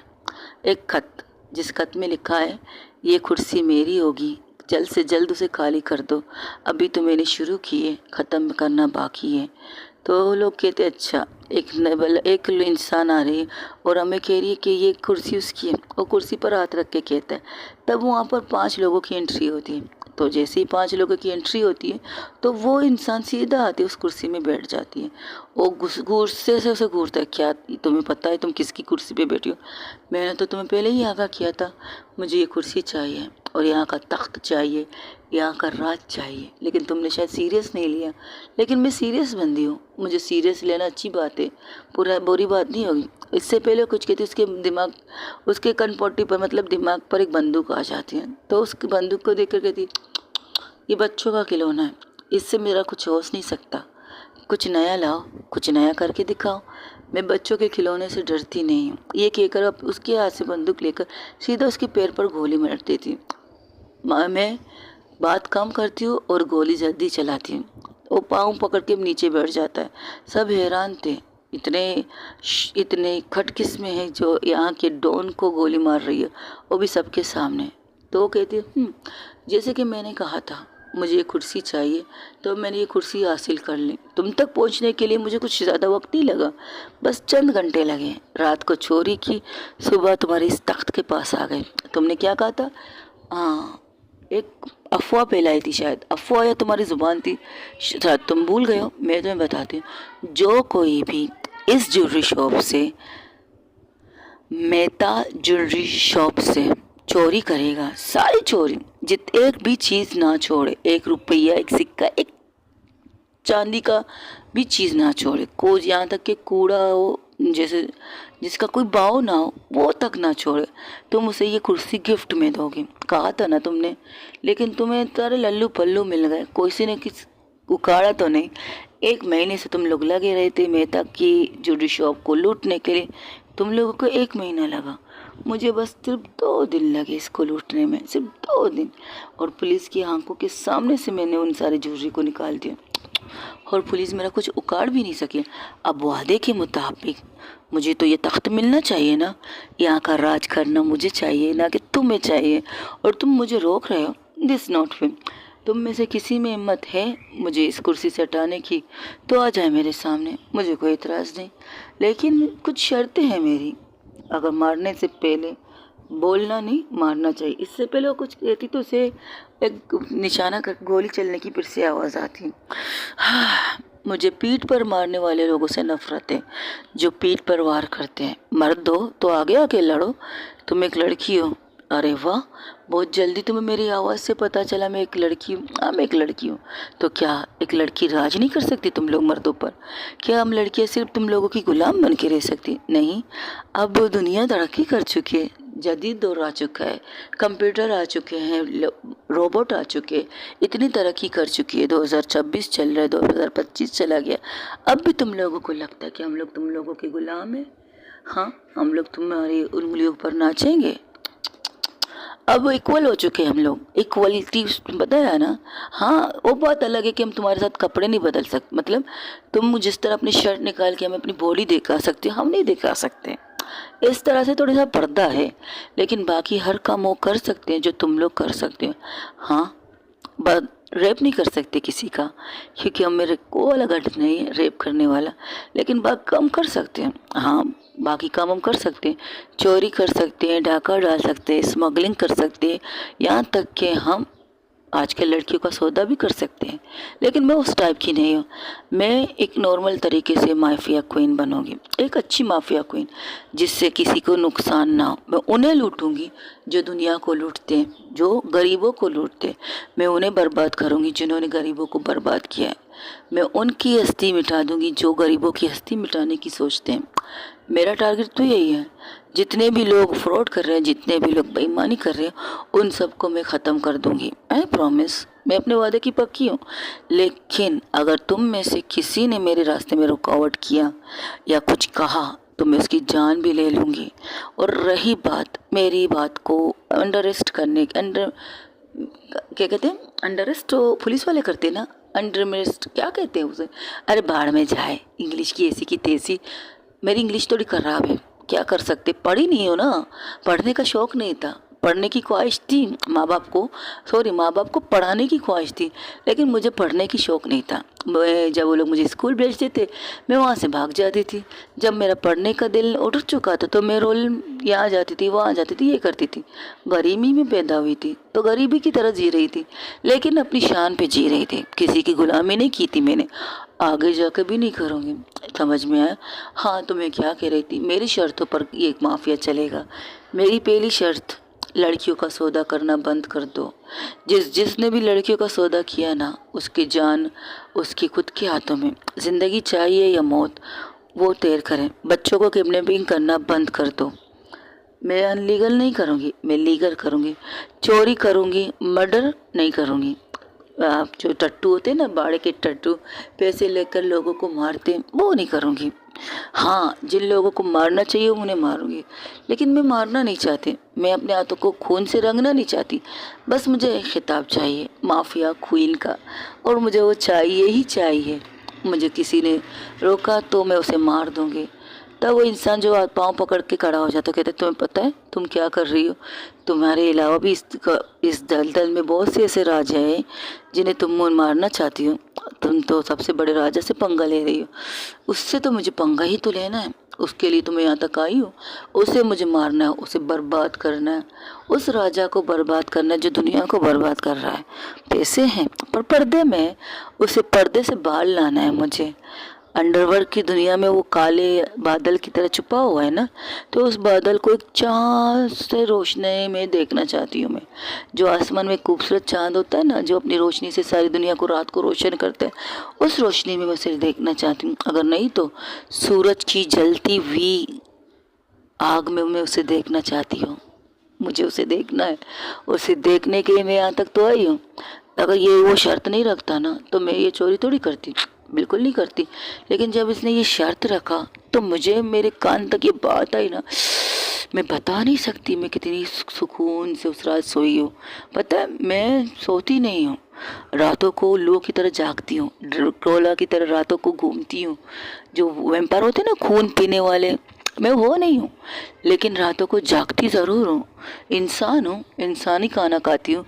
एक खत, जिस खत में लिखा है ये कुर्सी मेरी होगी, जल्द से जल्द उसे खाली कर दो, अभी तो मैंने शुरू की है, ख़त्म करना बाकी है। तो लोग कहते अच्छा, एक इंसान आ रही है और हमें कह रही है कि ये कुर्सी उसकी है, और कुर्सी पर हाथ रख के कहता है। तब वहाँ पर 5 लोगों की एंट्री होती है। तो जैसे ही 5 लोगों की एंट्री होती है तो वो इंसान सीधा आती है उस कुर्सी में बैठ जाती है। वो गुस्से से उसे घूरता है, क्या तुम्हें पता है तुम किसकी कुर्सी पे बैठी हो? मैंने तो तुम्हें पहले ही आगाह किया था, मुझे ये कुर्सी चाहिए और यहाँ का तख्त चाहिए, यहाँ का राज चाहिए, लेकिन तुमने शायद सीरियस नहीं लिया। लेकिन मैं सीरियस बंदी हूँ, मुझे सीरियस लेना अच्छी बात है, पूरा बुरी बात नहीं होगी। इससे पहले कुछ कहती उसके कनपट्टी पर मतलब दिमाग पर एक बंदूक आ जाती है। तो उस बंदूक को देख कर कहती, ये बच्चों का खिलौना है, इससे मेरा कुछ हो नहीं सकता, कुछ नया लाओ, कुछ नया करके दिखाओ। मैं बच्चों के खिलौने से डरती नहीं हूँ। ये कहकर अब उसके हाथ से बंदूक लेकर सीधा उसके पैर पर गोली मार देती हूँ। मैं बात कम करती हूँ और गोली जल्दी चलाती हूँ। वो पाँव पकड़ के नीचे बैठ जाता है। सब हैरान थे, इतने खट किस्में हैं जो यहाँ के डॉन को गोली मार रही है, वो भी सबके सामने। तो वो कहती है, जैसे कि मैंने कहा था मुझे ये कुर्सी चाहिए, तो मैंने ये कुर्सी हासिल कर ली। तुम तक पहुंचने के लिए मुझे कुछ ज़्यादा वक्त नहीं लगा, बस चंद घंटे लगे। रात को चोरी की, सुबह तुम्हारे इस तख्त के पास आ गए। तुमने क्या कहा था? हाँ, एक अफवाह फैलाई थी, शायद अफवाह या तुम्हारी ज़ुबान थी, शायद तुम भूल गए हो। मैं तुम्हें बताती हूँ, जो कोई भी इस ज्वेलरी शॉप से, मेहता ज्वेलरी शॉप से चोरी करेगा, सारी चोरी, एक भी चीज़ ना छोड़े, 1 रुपया, 1 सिक्का, एक चांदी का भी चीज़ ना छोड़े, कोई यहाँ तक कि कूड़ा हो, जैसे जिसका कोई भाव ना हो, वो तक ना छोड़े। तुम उसे ये कुर्सी गिफ्ट में दोगे, कहा था ना तुमने, लेकिन तुम्हें तारे लल्लू पल्लू मिल गए, किसी ने किस उखाड़ा तो नहीं। 1 महीने से तुम लोग लगे रहे थे मेहता की ज्वेलरी शॉप को लूटने के लिए। तुम लोगों को 1 महीना लगा, मुझे बस सिर्फ 2 दिन लगे इसको लूटने में, सिर्फ 2 दिन। और पुलिस की आंखों के सामने से मैंने उन सारी ज्वेलरी को निकाल दिया और पुलिस मेरा कुछ उखाड़ भी नहीं सके। अब वादे के मुताबिक मुझे तो ये तख्त मिलना चाहिए ना, यहाँ का राज करना मुझे चाहिए ना कि तुम्हें चाहिए, और तुम मुझे रोक रहे हो। This not fair. तुम में से किसी में हिम्मत है मुझे इस कुर्सी से हटाने की तो आ जाए मेरे सामने, मुझे कोई इतराज़ नहीं, लेकिन कुछ शर्तें हैं मेरी। अगर मारने से पहले बोलना नहीं, मारना चाहिए। इससे पहले वो कुछ कहती तो उसे एक निशाना कर गोली चलने की फिर से आवाज़ आती। मुझे पीठ पर मारने वाले लोगों से नफरत है, जो पीठ पर वार करते हैं। मर्द हो तो आगे आके लड़ो, तुम एक लड़की हो। अरे वाह, बहुत जल्दी तुम्हें मेरी आवाज़ से पता चला मैं एक लड़की हूँ। हाँ, मैं एक लड़की हूँ। तो क्या एक लड़की राज नहीं कर सकती तुम लोग मर्दों पर? क्या हम लड़कियाँ सिर्फ तुम लोगों की गुलाम बन के रह सकती? नहीं, अब दुनिया तरक्की कर चुकी है, जदीद दौर आ चुका है, कंप्यूटर आ चुके हैं, रोबोट आ चुके हैं, इतनी तरक्की कर चुकी है। 2026 चल रहा है, 2025 चला गया, अब भी तुम लोगों को लगता है कि हम लोग तुम लोगों के गुलाम हैं? हाँ, हम लोग तुम्हारी उंगलियों पर नाचेंगे। अब इक्वल हो चुके हैं हम लोग, इक्वलिटी बताया ना। हाँ, वो बात अलग है कि हम तुम्हारे साथ कपड़े नहीं बदल सकते, मतलब तुम जिस तरह अपनी शर्ट निकाल के हमें अपनी बॉडी दिखा सकते हो, हम नहीं दिखा सकते। इस तरह से थोड़ा सा पर्दा है, लेकिन बाकी हर काम वो कर सकते हैं जो तुम लोग कर सकते हो। हाँ, रेप नहीं कर सकते किसी का, क्योंकि हम मेरे को अलग हट नहीं है रेप करने वाला, लेकिन बाकी काम कर सकते हैं। हाँ, बाकी काम हम कर सकते हैं, चोरी कर सकते हैं, डाका डाल सकते हैं, स्मगलिंग कर सकते हैं, यहाँ तक कि हम आजकल लड़कियों का सौदा भी कर सकते हैं। लेकिन मैं उस टाइप की नहीं हूँ। मैं एक नॉर्मल तरीके से माफिया क्वीन बनूंगी, एक अच्छी माफिया क्वीन, जिससे किसी को नुकसान ना हो। मैं उन्हें लूटूंगी जो दुनिया को लूटते हैं, जो गरीबों को लूटते हैं। मैं उन्हें बर्बाद करूंगी जिन्होंने गरीबों को बर्बाद किया है। मैं उनकी हस्ती मिटा दूंगी जो गरीबों की हस्ती मिटाने की सोचते हैं। मेरा टारगेट तो यही है। जितने भी लोग फ्रॉड कर रहे हैं, जितने भी लोग बेईमानी कर रहे हैं, उन सबको मैं ख़त्म कर दूंगी। आई प्रॉमिस, मैं अपने वादे की पक्की हूँ। लेकिन अगर तुम में से किसी ने मेरे रास्ते में रुकावट किया या कुछ कहा तो मैं उसकी जान भी ले लूँगी। और रही बात मेरी बात को अंडरएस्ट करने क्या कहते हैं, अंडरएस्ट तो पुलिस वाले करते हैं ना, अंडरएस्ट क्या कहते हैं उसे? अरे बाढ़ में जाए, इंग्लिश की ऐसी की तैसी। मेरी इंग्लिश थोड़ी खराब है, क्या कर सकते, पढ़ी नहीं हो ना, पढ़ने का शौक़ नहीं था, पढ़ने की ख्वाहिश थी, माँ बाप को पढ़ाने की ख्वाहिश थी, लेकिन मुझे पढ़ने की शौक़ नहीं था। जब वो लोग मुझे स्कूल भेजते थे मैं वहाँ से भाग जाती थी। जब मेरा पढ़ने का दिल उठ चुका था तो मैं रोल यहाँ जाती थी, वहाँ जाती थी, ये करती थी। गरीबी में पैदा हुई थी तो गरीबी की तरह जी रही थी, लेकिन अपनी शान पे जी रही थी। किसी की गुलामी नहीं की थी मैंने, आगे जाकर भी नहीं करूँगी। समझ में आया? हाँ, तो मैं क्या कह रही थी, मेरी शर्तों पर ये माफिया चलेगा। मेरी पहली शर्त, लड़कियों का सौदा करना बंद कर दो। जिसने भी लड़कियों का सौदा किया ना, उसकी जान उसकी खुद के हाथों में। ज़िंदगी चाहिए या मौत, वो तय करें। बच्चों को किडनैपिंग करना बंद कर दो। मैं अनलीगल नहीं करूँगी, मैं लीगल करूँगी। चोरी करूँगी, मर्डर नहीं करूँगी। आप जो टट्टू होते हैं ना, बाड़े के टट्टू, पैसे लेकर लोगों को मारते हैं, वो नहीं करूँगी। हाँ, जिन लोगों को मारना चाहिए उन्हें मारूंगी, लेकिन मैं मारना नहीं चाहती। मैं अपने हाथों को खून से रंगना नहीं चाहती। बस मुझे एक खिताब चाहिए माफिया क्वीन का, और मुझे वो चाहिए ही चाहिए। मुझे किसी ने रोका तो मैं उसे मार दूंगी। तब वो इंसान जो हाथ पाँव पकड़ के खड़ा हो जाता, कहते तुम्हें पता है तुम क्या कर रही हो? तुम्हारे अलावा भी इस दलदल में बहुत से ऐसे राजा हैं जिन्हें तुम मारना चाहती हो। तुम तो सबसे बड़े राजा से पंगा ले रही हो। उससे तो मुझे पंगा ही तो लेना है, उसके लिए तो मैं यहाँ तक आई हूँ। उसे मुझे मारना है, उसे बर्बाद करना है, उस राजा को बर्बाद करना है जो दुनिया को बर्बाद कर रहा है। पैसे हैं पर पर्दे में, उसे पर्दे से बाहर लाना है मुझे। अंडरवर्ल्ड की दुनिया में वो काले बादल की तरह छुपा हुआ है ना, तो उस बादल को एक चाँद से रोशनी में देखना चाहती हूँ मैं। जो आसमान में खूबसूरत चाँद होता है ना, जो अपनी रोशनी से सारी दुनिया को रात को रोशन करता है, उस रोशनी में मैं उसे देखना चाहती हूँ। अगर नहीं तो सूरज की जलती हुई आग में मैं उसे देखना चाहती हूँ। मुझे उसे देखना है, उसे देखने के लिए मैं यहाँ तक तो आई हूँ। अगर ये वो शर्त नहीं रखता ना तो मैं ये चोरी थोड़ी करती, बिल्कुल नहीं करती। लेकिन जब इसने ये शर्त रखा तो मुझे, मेरे कान तक ये बात आई ना, मैं बता नहीं सकती मैं कितनी सुकून से उस रात सोई हूँ। पता है, मैं सोती नहीं हूँ, रातों को उल्लू की तरह जागती हूँ, ड्रैकुला की तरह रातों को घूमती हूँ। जो वैम्पायर होते हैं ना, खून पीने वाले, मैं वो नहीं हूँ, लेकिन रातों को जागती ज़रूर हूँ। इंसान हूँ, इंसानी खाना खाती हूँ,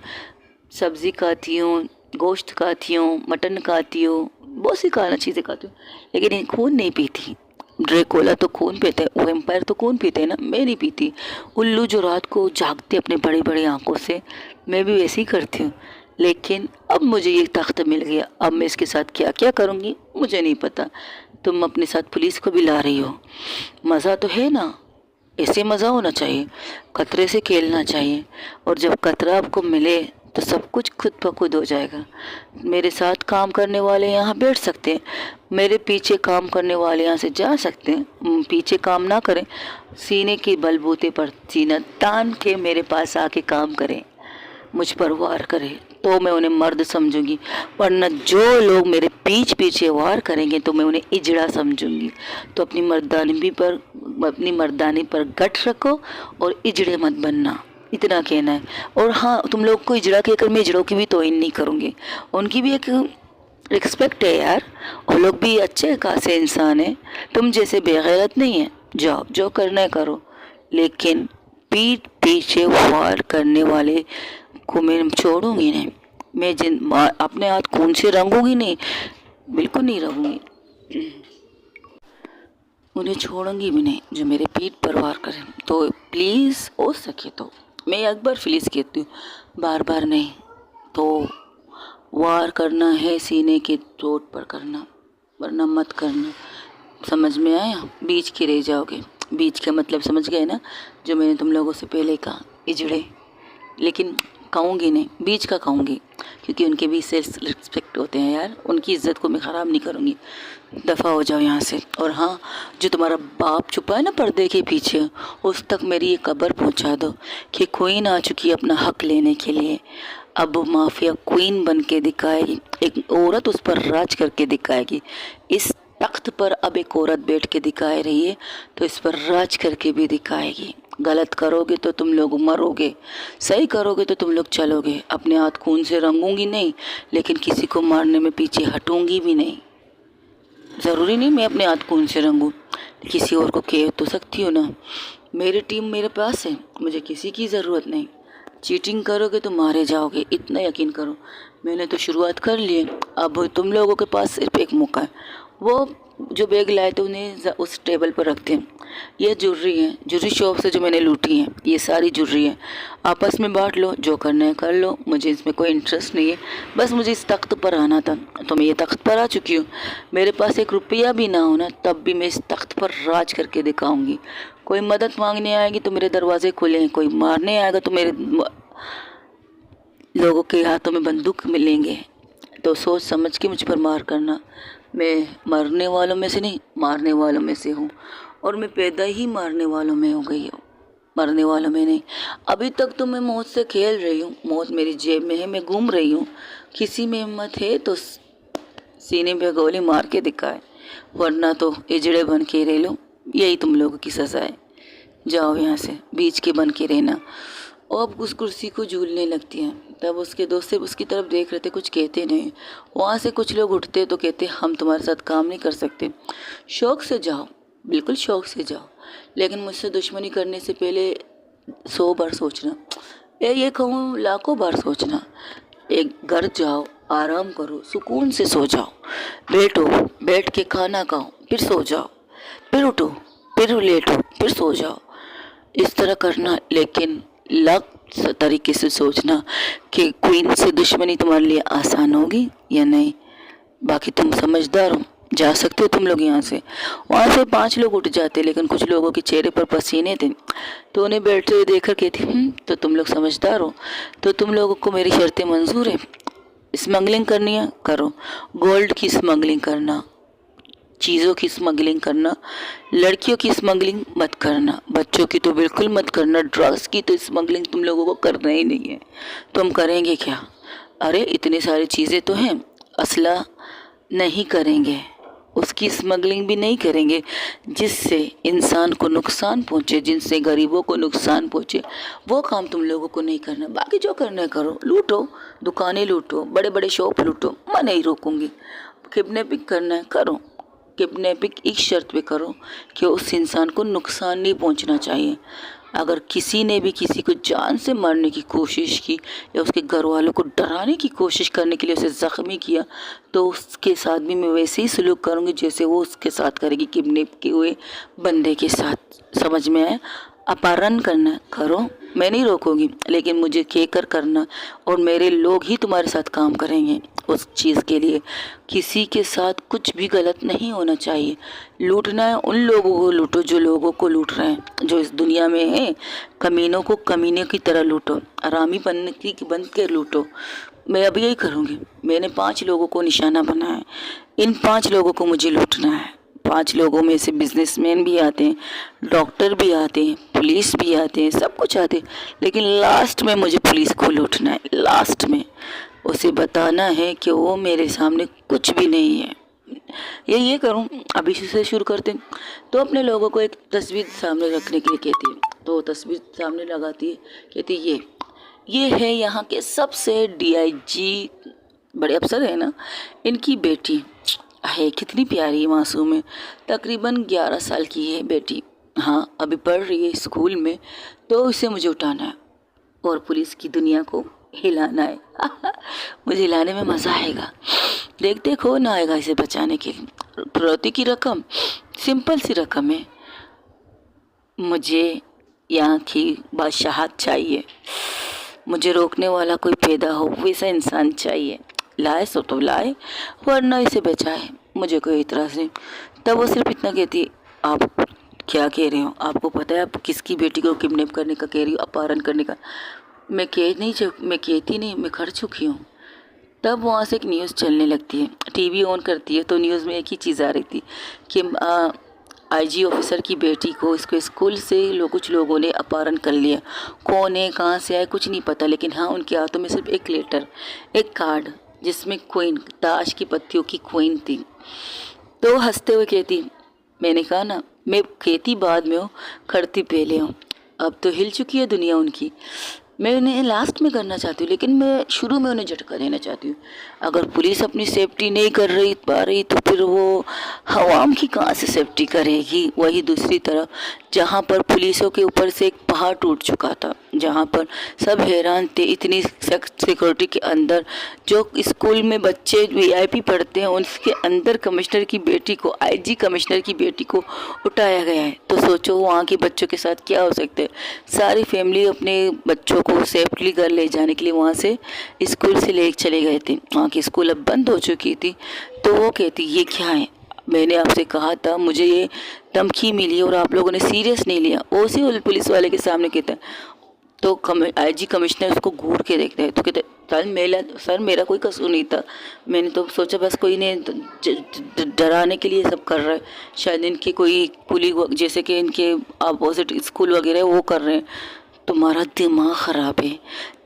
सब्ज़ी खाती हूँ, गोश्त खाती हूँ, मटन खाती हूँ, बहुत सी खाना चीज़ें खाती हूँ, लेकिन खून नहीं पीती। ड्रैकुला तो खून पीते हैं, वैम्पायर तो खून पीते हैं ना, मैं नहीं पीती। उल्लू जो रात को जागते अपने बड़ी बड़ी आंखों से, मैं भी वैसे ही करती हूँ। लेकिन अब मुझे ये तख्त मिल गया, अब मैं इसके साथ क्या क्या करूँगी मुझे नहीं पता। तुम अपने साथ पुलिस को भी ला रही हो, मज़ा तो है ना? ऐसे मज़ा होना चाहिए, खतरे से खेलना चाहिए, और जब खतरा आपको मिले तो सब कुछ खुद ब खुद हो जाएगा। मेरे साथ काम करने वाले यहाँ बैठ सकते हैं, मेरे पीछे काम करने वाले यहाँ से जा सकते हैं। पीछे काम ना करें, सीने के बलबूते पर सीना तान के मेरे पास आके काम करें, मुझ पर वार करें, तो मैं उन्हें मर्द समझूंगी। वरना जो लोग मेरे पीछे वार करेंगे तो मैं उन्हें इजड़ा समझूंगी। तो अपनी मर्दानी पर गट रखो और इजड़े मत बनना, इतना कहना है। और हाँ, तुम लोग को इजड़ा कहकर मैं इजड़ों की भी तौहीन नहीं करूँगी, उनकी भी एक रिस्पेक्ट है यार, वो लोग भी अच्छे खासे इंसान हैं, तुम जैसे बेगैरत नहीं है। जाओ, जो करना है करो, लेकिन पीठ पीछे वार करने वाले को मैं छोड़ूंगी नहीं। मैं अपने हाथ खून से रंगूंगी नहीं, बिल्कुल नहीं रंगूंगी, उन्हें छोड़ूंगी भी नहीं जो मेरे पीठ पर वार करें। तो प्लीज़ हो सके तो, मैं एक बार प्लीज़ कहती हूँ, बार बार नहीं। तो वार करना है सीने के चोट पर करना, वरना मत करना। समझ में आया? बीच के रह जाओगे। बीच का मतलब समझ गए ना, जो मैंने तुम लोगों से पहले कहा, इजड़े। लेकिन कहूँगी नहीं, बीच का कहूँगी, क्योंकि उनके भी सेल्फ रिस्पेक्ट होते हैं यार, उनकी इज्जत को मैं ख़राब नहीं करूँगी। दफ़ा हो जाओ यहाँ से। और हाँ, जो तुम्हारा बाप छुपा है ना पर्दे के पीछे, उस तक मेरी ये खबर पहुँचा दो कि क्वीन आ चुकी है अपना हक लेने के लिए। अब माफिया क्वीन बन के दिखाएगी, एक औरत उस पर राज करके दिखाएगी। इस तख्त पर अब एक औरत बैठ के दिखाए रही है, तो इस पर राज करके भी दिखाएगी। गलत करोगे तो तुम लोग मरोगे, सही करोगे तो तुम लोग चलोगे। अपने हाथ खून से रंगूंगी नहीं, लेकिन किसी को मारने में पीछे हटूंगी भी नहीं। ज़रूरी नहीं मैं अपने हाथ खून से रंगूं, किसी और को कह तो सकती हूँ ना। मेरी टीम मेरे पास है, मुझे किसी की ज़रूरत नहीं। चीटिंग करोगे तो मारे जाओगे, इतना यकीन करो। मैंने तो शुरुआत कर ली है। अब तुम लोगों के पास सिर्फ एक मौका है। वो जो बैग लाए थे उन्हें उस टेबल पर रखते हैं। ये ज्वेलरी है, ज्वेलरी शॉप से जो मैंने लूटी है, ये सारी ज्वेलरी है। आपस में बांट लो, जो करना है कर लो, मुझे इसमें कोई इंटरेस्ट नहीं है। बस मुझे इस तख्त पर आना था, तो मैं ये तख्त पर आ चुकी हूँ। मेरे पास एक रुपया भी ना हो ना, तब भी मैं इस तख्त पर राज करके दिखाऊंगी। कोई मदद मांगने आएगी तो मेरे दरवाजे खुले हैं, कोई मारने आएगा तो मेरे लोगों के हाथों में बंदूक मिलेंगे। तो सोच समझ के मुझ पर मार करना। मैं मरने वालों में से नहीं, मारने वालों में से हूँ, और मैं पैदा ही मारने वालों में हो गई हूँ, मरने वालों में नहीं। अभी तक तो मैं मौत से खेल रही हूँ, मौत मेरी जेब में है, मैं घूम रही हूँ। किसी में हिम्मत है तो सीने पे गोली मार के दिखाए, वरना तो इजड़े बन के रह लो। यही तुम लोगों की सज़ा है। जाओ यहाँ से, बीच के बन के रहना। और अब उस कुर्सी को झूलने लगती हैं। तब उसके दोस्त सिर्फ उसकी तरफ देख रहे थे, कुछ कहते नहीं। वहाँ से कुछ लोग उठते तो कहते हम तुम्हारे साथ काम नहीं कर सकते। शौक से जाओ, बिल्कुल शौक से जाओ, लेकिन मुझसे दुश्मनी करने से पहले 100 बार सोचना, ये कहूँ लाखों बार सोचना। एक घर जाओ, आराम करो, सुकून से सो जाओ, बैठो, बैठ के खाना खाओ, फिर सो जाओ, फिर उठो, फिर लेटो, फिर सो जाओ। इस तरह करना, लेकिन तरीके से सोचना कि क्वीन से दुश्मनी तुम्हारे लिए आसान होगी या नहीं। बाकी तुम समझदार हो, जा सकते हो तुम लोग यहाँ से। वहाँ से 5 लोग उठ जाते, लेकिन कुछ लोगों के चेहरे पर पसीने थे, तो उन्हें बैठते हुए देखकर कहती तो तुम लोग समझदार हो, तो तुम लोगों को मेरी शर्तें मंजूर है। स्मगलिंग करनी है करो, गोल्ड की स्मगलिंग करना, चीज़ों की स्मगलिंग करना, लड़कियों की स्मगलिंग मत करना, बच्चों की तो बिल्कुल मत करना, ड्रग्स की तो स्मगलिंग तुम लोगों को करना ही नहीं है। तो हम करेंगे क्या? अरे इतनी सारी चीज़ें तो हैं, असला नहीं करेंगे, उसकी स्मगलिंग भी नहीं करेंगे जिससे इंसान को नुकसान पहुँचे, जिनसे गरीबों को नुकसान पहुँचे, वो काम तुम लोगों को नहीं करना। बाकी जो करना है करो, लूटो, दुकानें लूटो, बड़े बड़े शॉप लूटो, मैं नहीं रोकूंगी। किडनैपिंग करना है करो, किडनैपिंग एक शर्त पे करो कि उस इंसान को नुकसान नहीं पहुंचना चाहिए। अगर किसी ने भी किसी को जान से मारने की कोशिश की या उसके घर वालों को डराने की कोशिश करने के लिए उसे ज़ख्मी किया, तो उसके साथ भी मैं वैसे ही सलूक करूँगी जैसे वो उसके साथ करेगी किडनैप किए हुए बंदे के साथ। समझ में आया? अपहरण करना करो, मैं नहीं रोकूंगी, लेकिन मुझे कहकर करना, और मेरे लोग ही तुम्हारे साथ काम करेंगे उस चीज़ के लिए। किसी के साथ कुछ भी गलत नहीं होना चाहिए। लूटना है उन लोगों को लूटो जो लोगों को लूट रहे हैं, जो इस दुनिया में है। कमीनों को कमीने की तरह लूटो, आरामी बनने की बन के लूटो। मैं अब यही करूँगी। मैंने 5 लोगों को निशाना बनाया है, इन 5 लोगों को मुझे लूटना है। 5 लोगों में से बिजनेसमैन भी आते हैं, डॉक्टर भी आते हैं, पुलिस भी आते हैं, सब कुछ आते हैं, लेकिन लास्ट में मुझे पुलिस को लूटना है। लास्ट में उसे बताना है कि वो मेरे सामने कुछ भी नहीं है। ये करूं, अभी से शुरू करते हैं। तो अपने लोगों को एक तस्वीर सामने रखने के लिए कहती है, तो तस्वीर सामने लगाती है, कहती ये है यहाँ के सबसे डीआईजी बड़े अफसर है ना, इनकी बेटी है, कितनी प्यारी मासूम है, तकरीबन 11 साल की है बेटी। हाँ, अभी पढ़ रही है स्कूल में, तो इसे मुझे उठाना है और पुलिस की दुनिया को हिलाना है। मुझे हिलाने में मज़ा आएगा। देखते कौन आएगा इसे बचाने के लिए। फिरौती की रकम सिंपल सी रकम है। मुझे यहाँ की बादशाहत चाहिए, मुझे रोकने वाला कोई पैदा हो, वैसा इंसान चाहिए। लाए सो तो लाए, वरना इसे बचाए, मुझे कोई इतराज़ नहीं। तब वो सिर्फ इतना कहती, आप क्या कह रहे हो? आपको पता है आप किसकी बेटी को किडनैप करने का कह रही हो, अपहरण करने का? मैं कहती नहीं, मैं कर चुकी हूँ। तब वहाँ से एक न्यूज़ चलने लगती है, टीवी ऑन करती है तो न्यूज़ में एक ही चीज़ आ रही थी कि आईजी ऑफिसर की बेटी को इसको स्कूल से कुछ लोगों ने अपहरण कर लिया। कौन है, कहाँ से आए, कुछ नहीं पता, लेकिन हाँ उनके हाथों में सिर्फ एक लेटर, एक कार्ड जिसमें क्वीन, ताश की पत्तियों की क्वीन थी। तो हंसते हुए कहती, मैंने कहा ना, मैं कहती बाद में हूँ, करती पहले हूँ। अब तो हिल चुकी है दुनिया उनकी। मैं उन्हें लास्ट में करना चाहती हूँ, लेकिन मैं शुरू में उन्हें झटका देना चाहती हूँ। अगर पुलिस अपनी सेफ्टी नहीं कर रही पा रही तो फिर वो हवाम की कहाँ से सेफ्टी करेगी। वही दूसरी तरफ जहाँ पर पुलिसों के ऊपर से एक पहाड़ टूट चुका था, जहाँ पर सब हैरान थे, इतनी सख्त सिक्योरिटी के अंदर जो स्कूल में बच्चे वीआईपी पढ़ते हैं उसके अंदर कमिश्नर की बेटी को, आईजी कमिश्नर की बेटी को उठाया गया है। तो सोचो वहाँ के बच्चों के साथ क्या हो सकता है। सारी फैमिली अपने बच्चों को सेफ्टली घर ले जाने के लिए वहाँ से स्कूल से ले चले गए थे। वहाँ की स्कूल अब बंद हो चुकी थी। तो वो कहती ये क्या है, मैंने आपसे कहा था, मुझे ये धमकी मिली और आप लोगों ने सीरियस नहीं लिया। वो उसी पुलिस वाले के सामने कहता है। तो आईजी कमिश्नर उसको घूर के देखता है तो कहते सर मेरा कोई कसूर नहीं था, मैंने तो सोचा बस कोई ने डराने के लिए सब कर रहा है, शायद इनकी कोई पुलिस जैसे कि इनके अपोजिट स्कूल वगैरह वो कर रहे हैं। तुम्हारा दिमाग ख़राब है।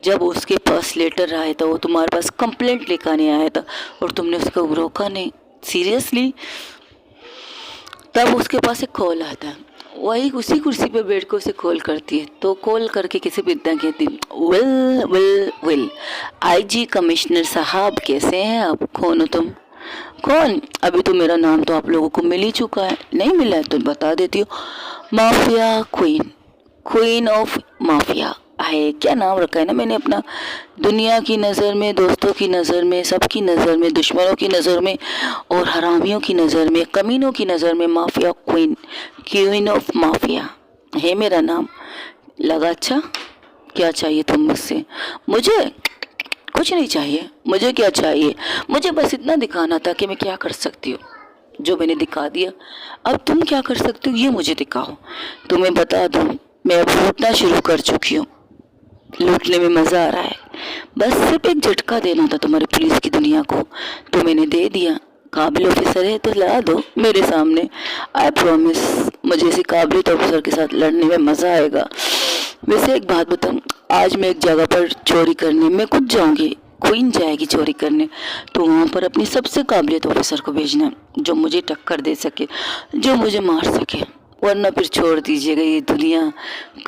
जब उसके पास लेटर आया था वो तुम्हारे पास कंप्लेंट लेकर आने आया था और तुमने उसको रोका नहीं, सीरियसली। तब उसके पास एक कॉल आता है, वही उसी कुर्सी पे बैठ कर उसे कॉल करती है। तो कॉल करके किसी भी इतना कहती will will will IG commissioner साहब कैसे हैं आप, कौन हो तुम, कौन? अभी तो मेरा नाम तो आप लोगों को मिल ही चुका है, नहीं मिला है तो बता देती हूँ, mafia queen, queen of mafia है। क्या नाम रखा है ना मैंने अपना, दुनिया की नज़र में, दोस्तों की नज़र में, सबकी नज़र में, दुश्मनों की नज़र में और हरामियों की नज़र में, कमीनों की नज़र में mafia queen, queen of mafia है मेरा नाम। लगा अच्छा, क्या चाहिए तुम मुझसे? मुझे कुछ नहीं चाहिए। मुझे क्या चाहिए, मुझे बस इतना दिखाना था कि मैं क्या कर सकती हूँ, जो मैंने दिखा दिया। अब तुम क्या कर सकते हो ये मुझे दिखाओ। तुम्हें बता दूँ मैं अब लूटना शुरू कर चुकी हूँ, लूटने में मज़ा आ रहा है। बस सिर्फ एक झटका देना था तुम्हारी पुलिस की दुनिया को, तो मैंने दे दिया। काबिल ऑफिसर है तो ला दो मेरे सामने, आई प्रॉमिस मुझे इसी काबिल ऑफिसर के साथ लड़ने में मज़ा आएगा। वैसे एक बात बताऊँ, आज मैं एक जगह पर चोरी करने मैं खुद जाऊँगी, क्वीन जाएगी चोरी करने, तो वहाँ पर अपनी सबसे काबिलियत ऑफिसर को भेजना जो मुझे टक्कर दे सके, जो मुझे मार सके, वरना फिर छोड़ दीजिएगा ये दुनिया,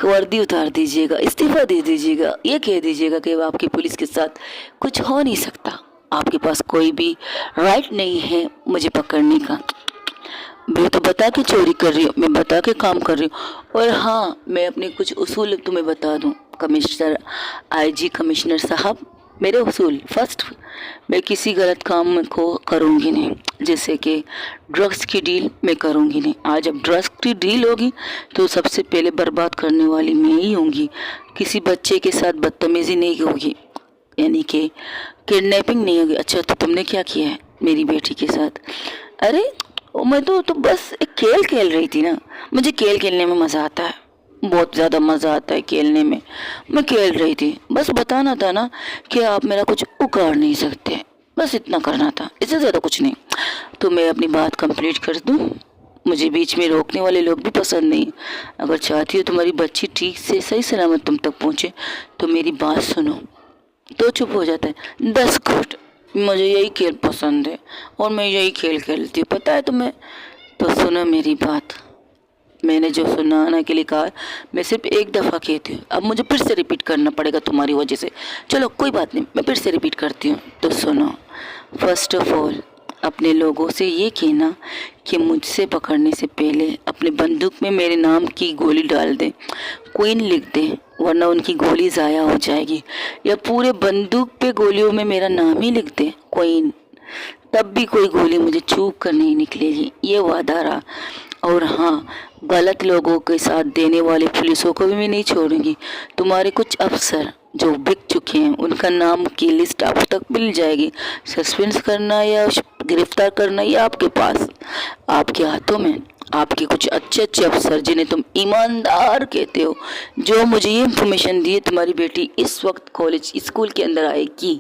वर्दी उतार दीजिएगा, इस्तीफा दे दीजिएगा, ये कह दीजिएगा कि आपकी पुलिस के साथ कुछ हो नहीं सकता, आपके पास कोई भी राइट नहीं है मुझे पकड़ने का। मैं तो बता के चोरी कर रही हूँ, मैं बता के काम कर रही हूँ। और हाँ, मैं अपने कुछ उसूल तुम्हें बता दूँ कमिश्नर, आईजी कमिश्नर साहब, मेरे उसूल, फर्स्ट, मैं किसी गलत काम को करूँगी नहीं, जैसे कि ड्रग्स की डील मैं करूँगी नहीं। आज जब ड्रग्स की डील होगी तो सबसे पहले बर्बाद करने वाली मैं ही होंगी। किसी बच्चे के साथ बदतमीज़ी नहीं होगी, यानी कि किडनैपिंग नहीं होगी। अच्छा तो तुमने क्या किया है मेरी बेटी के साथ? अरे मैं तो बस एक खेल खेल रही थी ना, मुझे खेल खेलने में मज़ा आता है, बहुत ज़्यादा मज़ा आता है खेलने में। मैं खेल रही थी, बस बताना था ना कि आप मेरा कुछ उखाड़ नहीं सकते, बस इतना करना था, इससे ज़्यादा कुछ नहीं। तो मैं अपनी बात कंप्लीट कर दूँ, मुझे बीच में रोकने वाले लोग भी पसंद नहीं। अगर चाहती हो तुम्हारी बच्ची ठीक से सही सलामत तुम तक पहुँचे तो मेरी बात सुनो। तो चुप हो जाता है, 10 घूट, मुझे यही खेल पसंद है और मैं यही खेल खेलती हूँ, पता है तुम्हें। तो सुनो मेरी बात, मैंने जो सुनाने के लिए कहा मैं सिर्फ एक दफ़ा कहती हूँ, अब मुझे फिर से रिपीट करना पड़ेगा तुम्हारी वजह से। चलो कोई बात नहीं, मैं फिर से रिपीट करती हूँ। तो सुनो, फर्स्ट ऑफ ऑल अपने लोगों से ये कहना कि मुझसे पकड़ने से पहले अपने बंदूक में मेरे नाम की गोली डाल दें, क्वीन लिख दें, वरना उनकी गोली ज़ाया हो जाएगी। या पूरे बंदूक पे गोलियों में मेरा नाम ही लिख दें, क्वीन, तब भी कोई गोली मुझे चूक कर नहीं निकलेगी, ये वादा रहा। और हाँ, गलत लोगों के साथ देने वाले पुलिसों को भी मैं नहीं छोड़ूंगी। तुम्हारे कुछ अफसर जो बिक चुके हैं उनका नाम की लिस्ट आप तक मिल जाएगी। सस्पेंस करना या गिरफ्तार करना ये आपके पास, आपके हाथों में। आपके कुछ अच्छे अच्छे अफसर जिन्हें तुम ईमानदार कहते हो, जो मुझे ये इन्फॉर्मेशन दी है तुम्हारी बेटी इस वक्त कॉलेज स्कूल के अंदर आएगी,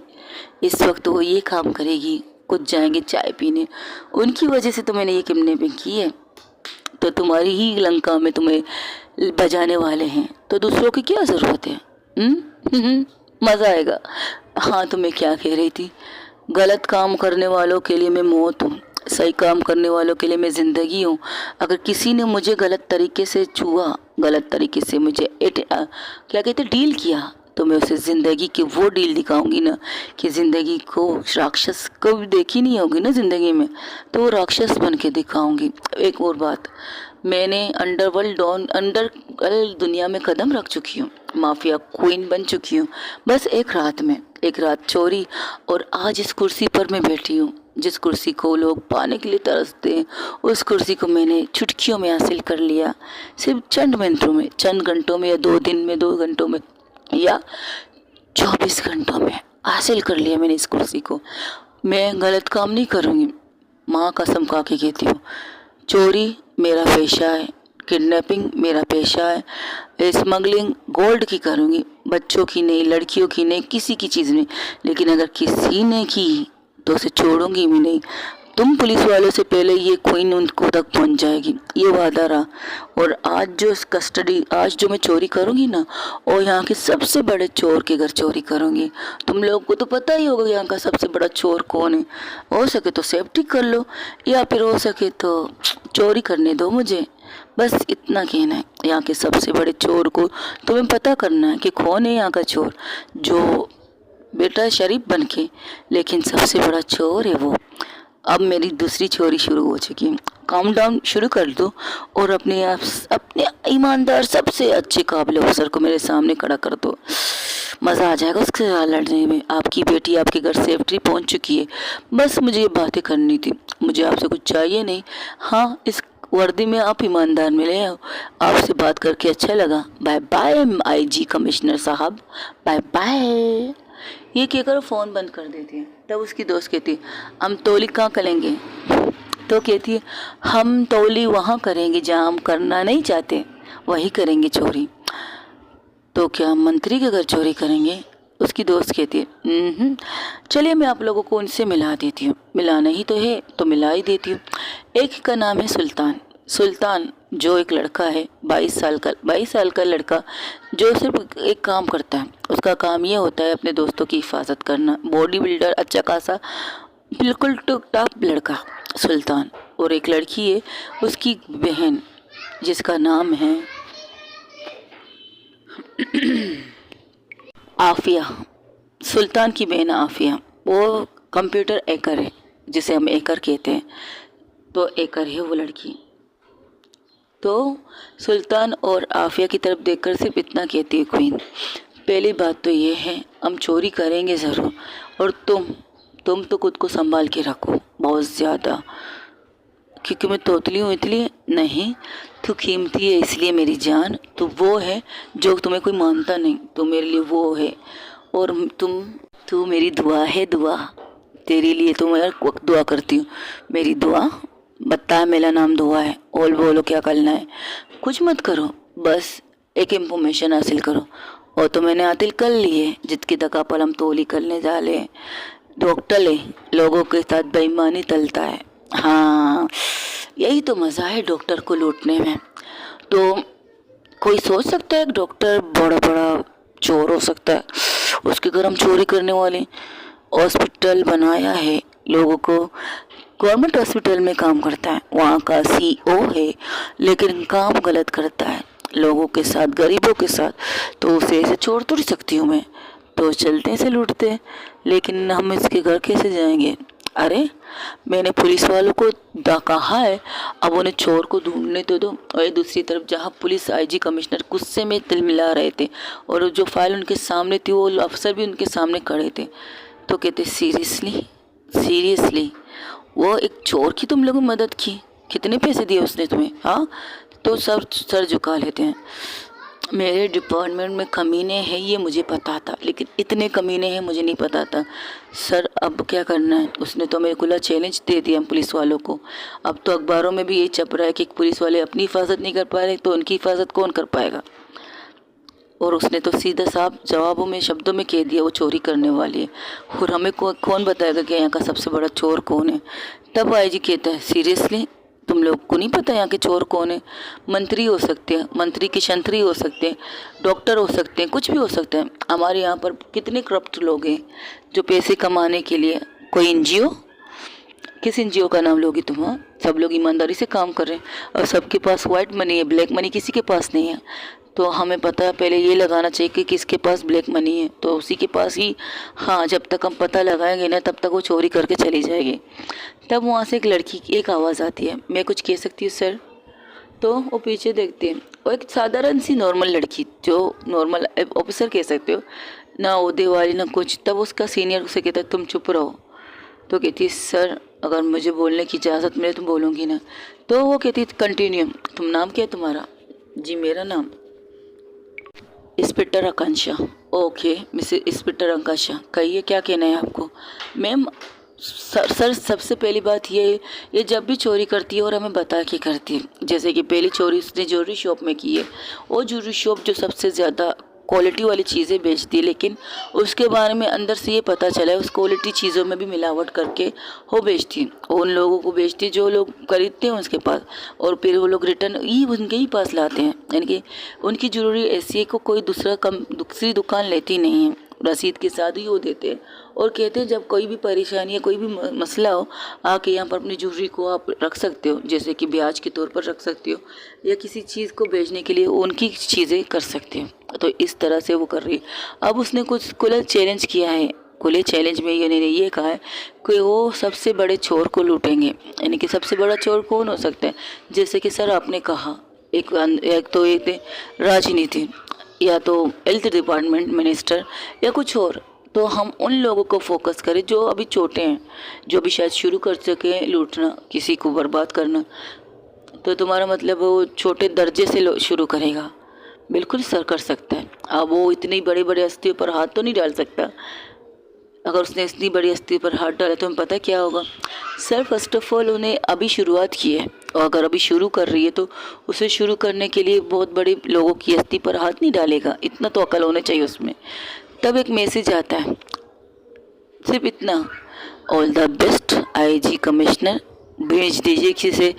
इस वक्त वो ये काम करेगी, कुछ जाएंगे चाय पीने, उनकी वजह से तो मैंने ये किडनैपिंग की है। तो तुम्हारी ही लंका में तुम्हें बजाने वाले हैं, तो दूसरों की क्या ज़रूरत है? मज़ा आएगा। हाँ, तो मैं क्या कह रही थी, गलत काम करने वालों के लिए मैं मौत हूँ, सही काम करने वालों के लिए मैं ज़िंदगी हूँ। अगर किसी ने मुझे गलत तरीके से छुआ, गलत तरीके से मुझे क्या कहते डील किया, तो मैं उसे ज़िंदगी की वो डील दिखाऊंगी ना कि ज़िंदगी को राक्षस कभी देखी नहीं होगी ना ज़िंदगी में, तो वो राक्षस बन के दिखाऊंगी। एक और बात, मैंने अंडरवर्ल्ड दुनिया में कदम रख चुकी हूँ, माफिया क्वीन बन चुकी हूँ, बस एक रात चोरी। और आज इस कुर्सी पर मैं बैठी हूँ, जिस कुर्सी को लोग पाने के लिए तरसते हैं, उस कुर्सी को मैंने चुटकियों में हासिल कर लिया। सिर्फ चंद मिनटों में, चंद घंटों में, या 2 दिन में, 2 घंटों में, या 24 घंटों में हासिल कर लिया मैंने इस कुर्सी को। मैं गलत काम नहीं करूँगी, माँ कसम खा के कहती हूँ। चोरी मेरा पेशा है, किडनैपिंग मेरा पेशा है, स्मगलिंग गोल्ड की करूँगी, बच्चों की नहीं, लड़कियों की नहीं, किसी की चीज़ नहीं। लेकिन अगर किसी ने की तो उसे छोड़ूंगी भी नहीं। तुम पुलिस वालों से पहले ये क्वीन उनको तक पहुंच जाएगी, ये वादा रहा। और आज जो मैं चोरी करूंगी ना, और यहाँ के सबसे बड़े चोर के घर चोरी करूंगी। तुम लोगों को तो पता ही होगा यहाँ का सबसे बड़ा चोर कौन है। हो सके तो सेफ्टी कर लो, या फिर हो सके तो चोरी करने दो मुझे। बस इतना कहना है, यहाँ के सबसे बड़े चोर को तुम्हें पता करना है कि कौन है यहाँ का चोर, जो बेटा शरीफ बन के, लेकिन सबसे बड़ा चोर है वो। अब मेरी दूसरी चोरी शुरू हो चुकी है। काउंटडाउन शुरू कर दो और अपने ईमानदार सबसे अच्छे काबिल अफसर को मेरे सामने खड़ा कर दो। मज़ा आ जाएगा उसके साथ लड़ने में। आपकी बेटी आपके घर सेफ्टी पहुंच चुकी है, बस मुझे ये बातें करनी थी। मुझे आपसे कुछ चाहिए नहीं। हाँ, इस वर्दी में आप ईमानदार मिले हो। आपसे बात करके अच्छा लगा। बाय बाय आईजी कमिश्नर साहब, बाय बाय। ये कहकर फ़ोन बंद कर देती है। तब उसकी दोस्त कहती है, हम तौली कहाँ करेंगे? तो कहती है, हम तौली वहाँ करेंगे जहाँ हम करना नहीं चाहते, वही करेंगे चोरी। तो क्या हम मंत्री के घर चोरी करेंगे? उसकी दोस्त कहती है, चलिए मैं आप लोगों को उनसे मिला देती हूँ। मिलाना ही तो है तो मिला ही देती हूँ। एक का नाम है सुल्तान, जो एक लड़का है 22 साल का लड़का, जो सिर्फ एक काम करता है। उसका काम ये होता है अपने दोस्तों की हिफाजत करना। बॉडी बिल्डर, अच्छा खासा, बिल्कुल टुक टाक लड़का सुल्तान। और एक लड़की है उसकी बहन, जिसका नाम है आफिया। सुल्तान की बहन आफिया, वो कंप्यूटर हैकर है, जिसे हम हैकर कहते हैं। तो हैकर है वो लड़की। तो सुल्तान और आफिया की तरफ देखकर सिर्फ इतना कहती है क्वीन, पहली बात तो ये है, हम चोरी करेंगे ज़रूर, और तुम तो खुद को संभाल के रखो बहुत ज़्यादा, क्योंकि मैं तोतली हूँ इसलिए नहीं, तू कीमती है इसलिए मेरी जान। तो वो है जो तुम्हें कोई मानता नहीं, तो मेरे लिए वो है। और तू मेरी दुआ है, दुआ तेरे लिए तो मैं हर वक्त दुआ करती हूँ। मेरी दुआ बता, मेरा नाम दुआ है। और बोलो क्या करना है? कुछ मत करो, बस एक इन्फॉर्मेशन हासिल करो। और तो मैंने हासिल कर ली है, जितकी तक पर हम तोली करने जा रहे हैं। डॉक्टर ले लोगों के साथ बेईमानी तलता है। हाँ, यही तो मज़ा है डॉक्टर को लूटने में। तो कोई सोच सकता है डॉक्टर बड़ा बड़ा चोर हो सकता है, उसके घर हम चोरी करने वाले। हॉस्पिटल बनाया है लोगों को, गवर्नमेंट हॉस्पिटल में काम करता है, वहाँ का सीईओ है, लेकिन काम गलत करता है लोगों के साथ, गरीबों के साथ। तो उसे ऐसे छोड़ थोड़ी सकती हूँ मैं। तो चलते से लूटते हैं, लेकिन हम इसके घर कैसे जाएंगे? अरे मैंने पुलिस वालों को कहा है, अब उन्हें चोर को ढूंढने तो दो। और दूसरी तरफ जहाँ पुलिस आईजी कमिश्नर गुस्से में तिल मिला रहे थे, और जो फाइल उनके सामने थी वो अफसर भी उनके सामने खड़े थे, तो कहते सीरियसली वो एक चोर की तुम लोगों ने मदद की? कितने पैसे दिए उसने तुम्हें? हाँ, तो सब सर झुका लेते हैं। मेरे डिपार्टमेंट में कमीने हैं ये मुझे पता था, लेकिन इतने कमीने हैं मुझे नहीं पता था। सर अब क्या करना है? उसने तो मेरे खुला चैलेंज दे दिया पुलिस वालों को। अब तो अखबारों में भी यही छप रहा है कि पुलिस वाले अपनी हिफाजत नहीं कर पा रहे, तो उनकी हिफाजत कौन कर पाएगा? और उसने तो सीधा साफ जवाबों में, शब्दों में कह दिया वो चोरी करने वाली है। और हमें कौन बताएगा कि यहाँ का सबसे बड़ा चोर कौन है? तब आईजी कहता है, सीरियसली तुम लोग को नहीं पता यहाँ के चोर कौन है? मंत्री हो सकते हैं, मंत्री के शंत्री हो सकते हैं, डॉक्टर हो सकते हैं, कुछ भी हो सकता है। हमारे यहाँ पर कितने करप्ट लोग हैं जो पैसे कमाने के लिए, कोई एनजीओ, किस एनजीओ का नाम लोगी तुम? हाँ, सब लोग ईमानदारी से काम कर रहे हैं और सबके पास वाइट मनी है, ब्लैक मनी किसी के पास नहीं है। तो हमें पता है पहले ये लगाना चाहिए कि किसके पास ब्लैक मनी है, तो उसी के पास ही। हाँ, जब तक हम पता लगाएंगे ना तब तक वो चोरी करके चली जाएगी। तब वहाँ से एक लड़की की एक आवाज़ आती है, मैं कुछ कह सकती हूँ सर? तो वो पीछे देखती है, वो एक साधारण सी नॉर्मल लड़की, जो नॉर्मल ऑफिसर कह सकते हो, ना ओहदे वाली ना कुछ। तब उसका सीनियर उसे कहता है तुम चुप रहो। तो कहती सर अगर मुझे बोलने की इजाज़त मिले तो बोलूँगी ना। तो वो कहती कंटिन्यू, तुम नाम क्या है तुम्हारा? जी मेरा नाम इंस्पेक्टर आकांक्षा। ओके मिसेस इंस्पेक्टर आकांक्षा, कहिए क्या कहना है आपको? मैम सर सबसे पहली बात ये जब भी चोरी करती है और हमें बता के करती है। जैसे कि पहली चोरी उसने ज्वेलरी शॉप में की है। वो ज्वेलरी शॉप जो सबसे ज़्यादा क्वालिटी वाली चीज़ें बेचती है, लेकिन उसके बारे में अंदर से ये पता चला है उस क्वालिटी चीज़ों में भी मिलावट करके वो बेचती है। उन लोगों को बेचती है जो लोग खरीदते हैं उसके पास, और फिर वो लोग रिटर्न ही उनके ही पास लाते हैं। यानी कि उनकी ज्वेलरी ऐसी है को कोई दूसरी दुकान लेती नहीं है, रसीद के साथ ही वो देते हैं और कहते हैं जब कोई भी परेशानी या कोई भी मसला हो आके यहाँ पर अपनी ज्वेलरी को आप रख सकते हो, जैसे कि ब्याज के तौर पर रख सकते हो या किसी चीज़ को बेचने के लिए उनकी चीज़ें कर सकते हो। तो इस तरह से वो कर रही है। अब उसने कुछ खुला चैलेंज किया है। खुले चैलेंज में ये कहा है कि वो सबसे बड़े चोर को लूटेंगे। यानी कि सबसे बड़ा चोर कौन हो सकता है? जैसे कि सर आपने कहा एक तो राजनीति, या तो हेल्थ डिपार्टमेंट मिनिस्टर, या कुछ और। तो हम उन लोगों को फोकस करें जो अभी छोटे हैं, जो अभी शायद शुरू कर सके लूटना, किसी को बर्बाद करना। तो तुम्हारा मतलब वो छोटे दर्जे से शुरू करेगा? बिल्कुल सर कर सकता है। अब वो इतनी बड़ी बड़ी हस्तियों पर हाथ तो नहीं डाल सकता। अगर उसने इतनी बड़ी हस्ती पर हाथ डाला तो हमें पता क्या होगा? सर फर्स्ट ऑफ ऑल उन्हें अभी शुरुआत की है, और अगर अभी शुरू कर रही है तो उसे शुरू करने के लिए बहुत बड़े लोगों की हस्ती पर हाथ नहीं डालेगा। इतना तो अकल होना चाहिए उसमें। तब एक मैसेज आता है, सिर्फ इतना, all the best IG commissioner, भेज दीजिए किसे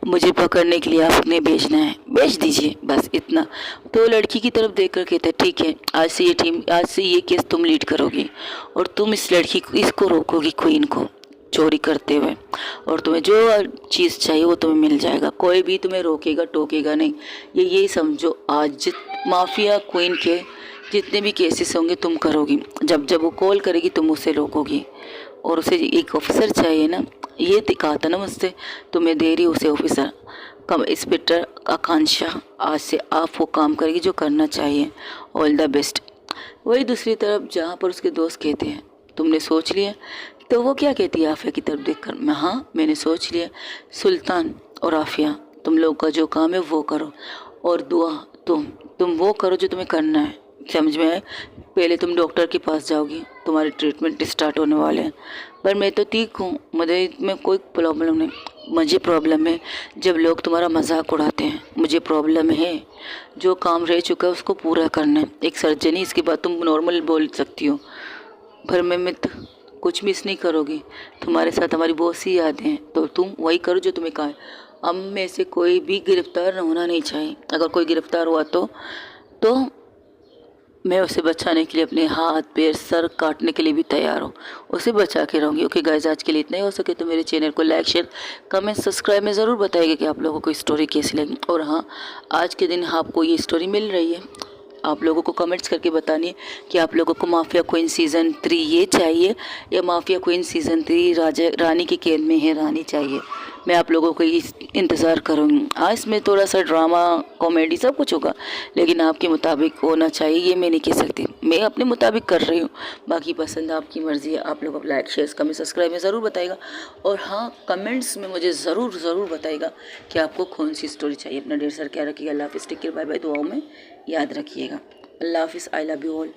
मुझे पकड़ने के लिए आपने भेजना है, भेज दीजिए, बस इतना। तो लड़की की तरफ देखकर कहता है ठीक है, आज से ये केस तुम लीड करोगी और तुम इस लड़की को इसको रोकोगी, क्वीन को चोरी करते हुए, और तुम्हें जो चीज़ चाहिए वो तुम्हें मिल जाएगा। कोई भी तुम्हें रोकेगा टोकेगा नहीं। यही समझो आज माफिया क्वीन के जितने भी केसेस होंगे तुम करोगी। जब जब वो कॉल करेगी तुम उसे रोकोगी, और उसे एक ऑफिसर चाहिए ना, ये दिखा था ना मुझसे, तो मैं दे रही उसे ऑफिसर कम इंस्पेक्टर आकांक्षा। आज से आप वो काम करेगी जो करना चाहिए। All the best. वही दूसरी तरफ जहाँ पर उसके दोस्त कहते हैं तुमने सोच लिया, तो वो क्या कहती है आफिया की तरफ देखकर? मैं हाँ मैंने सोच लिया। सुल्तान और आफिया तुम लोग का जो काम है वो करो, और दुआ तुम वो करो जो तुम्हें करना है। समझ में आए? पहले तुम डॉक्टर के पास जाओगी, तुम्हारे ट्रीटमेंट स्टार्ट होने वाले हैं। पर मैं तो ठीक हूँ, मुझे में कोई प्रॉब्लम नहीं। मुझे प्रॉब्लम है जब लोग तुम्हारा मजाक उड़ाते हैं। मुझे प्रॉब्लम है जो काम रह चुका है उसको पूरा करना है। एक सर्जरी, इसके बाद तुम नॉर्मल बोल सकती हो, पर मैं मित कुछ मिस नहीं करोगी। तुम्हारे साथ हमारी बहुत सी यादें हैं, तो तुम वही करो जो तुम्हें कहा है। हम में से कोई भी गिरफ्तार होना नहीं चाहिए। अगर कोई गिरफ्तार हुआ तो मैं उसे बचाने के लिए अपने हाथ पैर सर काटने के लिए भी तैयार हूँ, उसे बचा के रहूँगी। ओके गाइस, आज के लिए इतना ही। हो सके तो मेरे चैनल को लाइक शेयर कमेंट सब्सक्राइब में ज़रूर बताइएगा कि आप लोगों को स्टोरी कैसी लगी। और हाँ, आज के दिन आपको ये स्टोरी मिल रही है, आप लोगों को कमेंट्स करके बतानी है कि आप लोगों को माफिया क्वीन सीज़न 3 ये चाहिए या mafia queen season 3 Raja Rani की कैद में है रानी चाहिए। मैं आप लोगों को इंतज़ार करूँगी। हाँ, इसमें थोड़ा सा ड्रामा कॉमेडी सब कुछ होगा, लेकिन आपके मुताबिक होना चाहिए ये मैं नहीं कह सकती। मैं अपने मुताबिक कर रही हूँ, बाकी पसंद आपकी मर्ज़ी है। आप लोग लाइक शेयर कमेंट सब्सक्राइब में ज़रूर बताइएगा। और हाँ, कमेंट्स में मुझे ज़रूर बताइएगा कि आपको कौन सी स्टोरी चाहिए। अपना ढेर सारा क्या रखिएगा। अल्लाह हाफ़िज़, टेक केयर, बाय बाय। दुआओं में याद रखिएगा। अल्लाह हाफ़िज़, आई लव यू ऑल।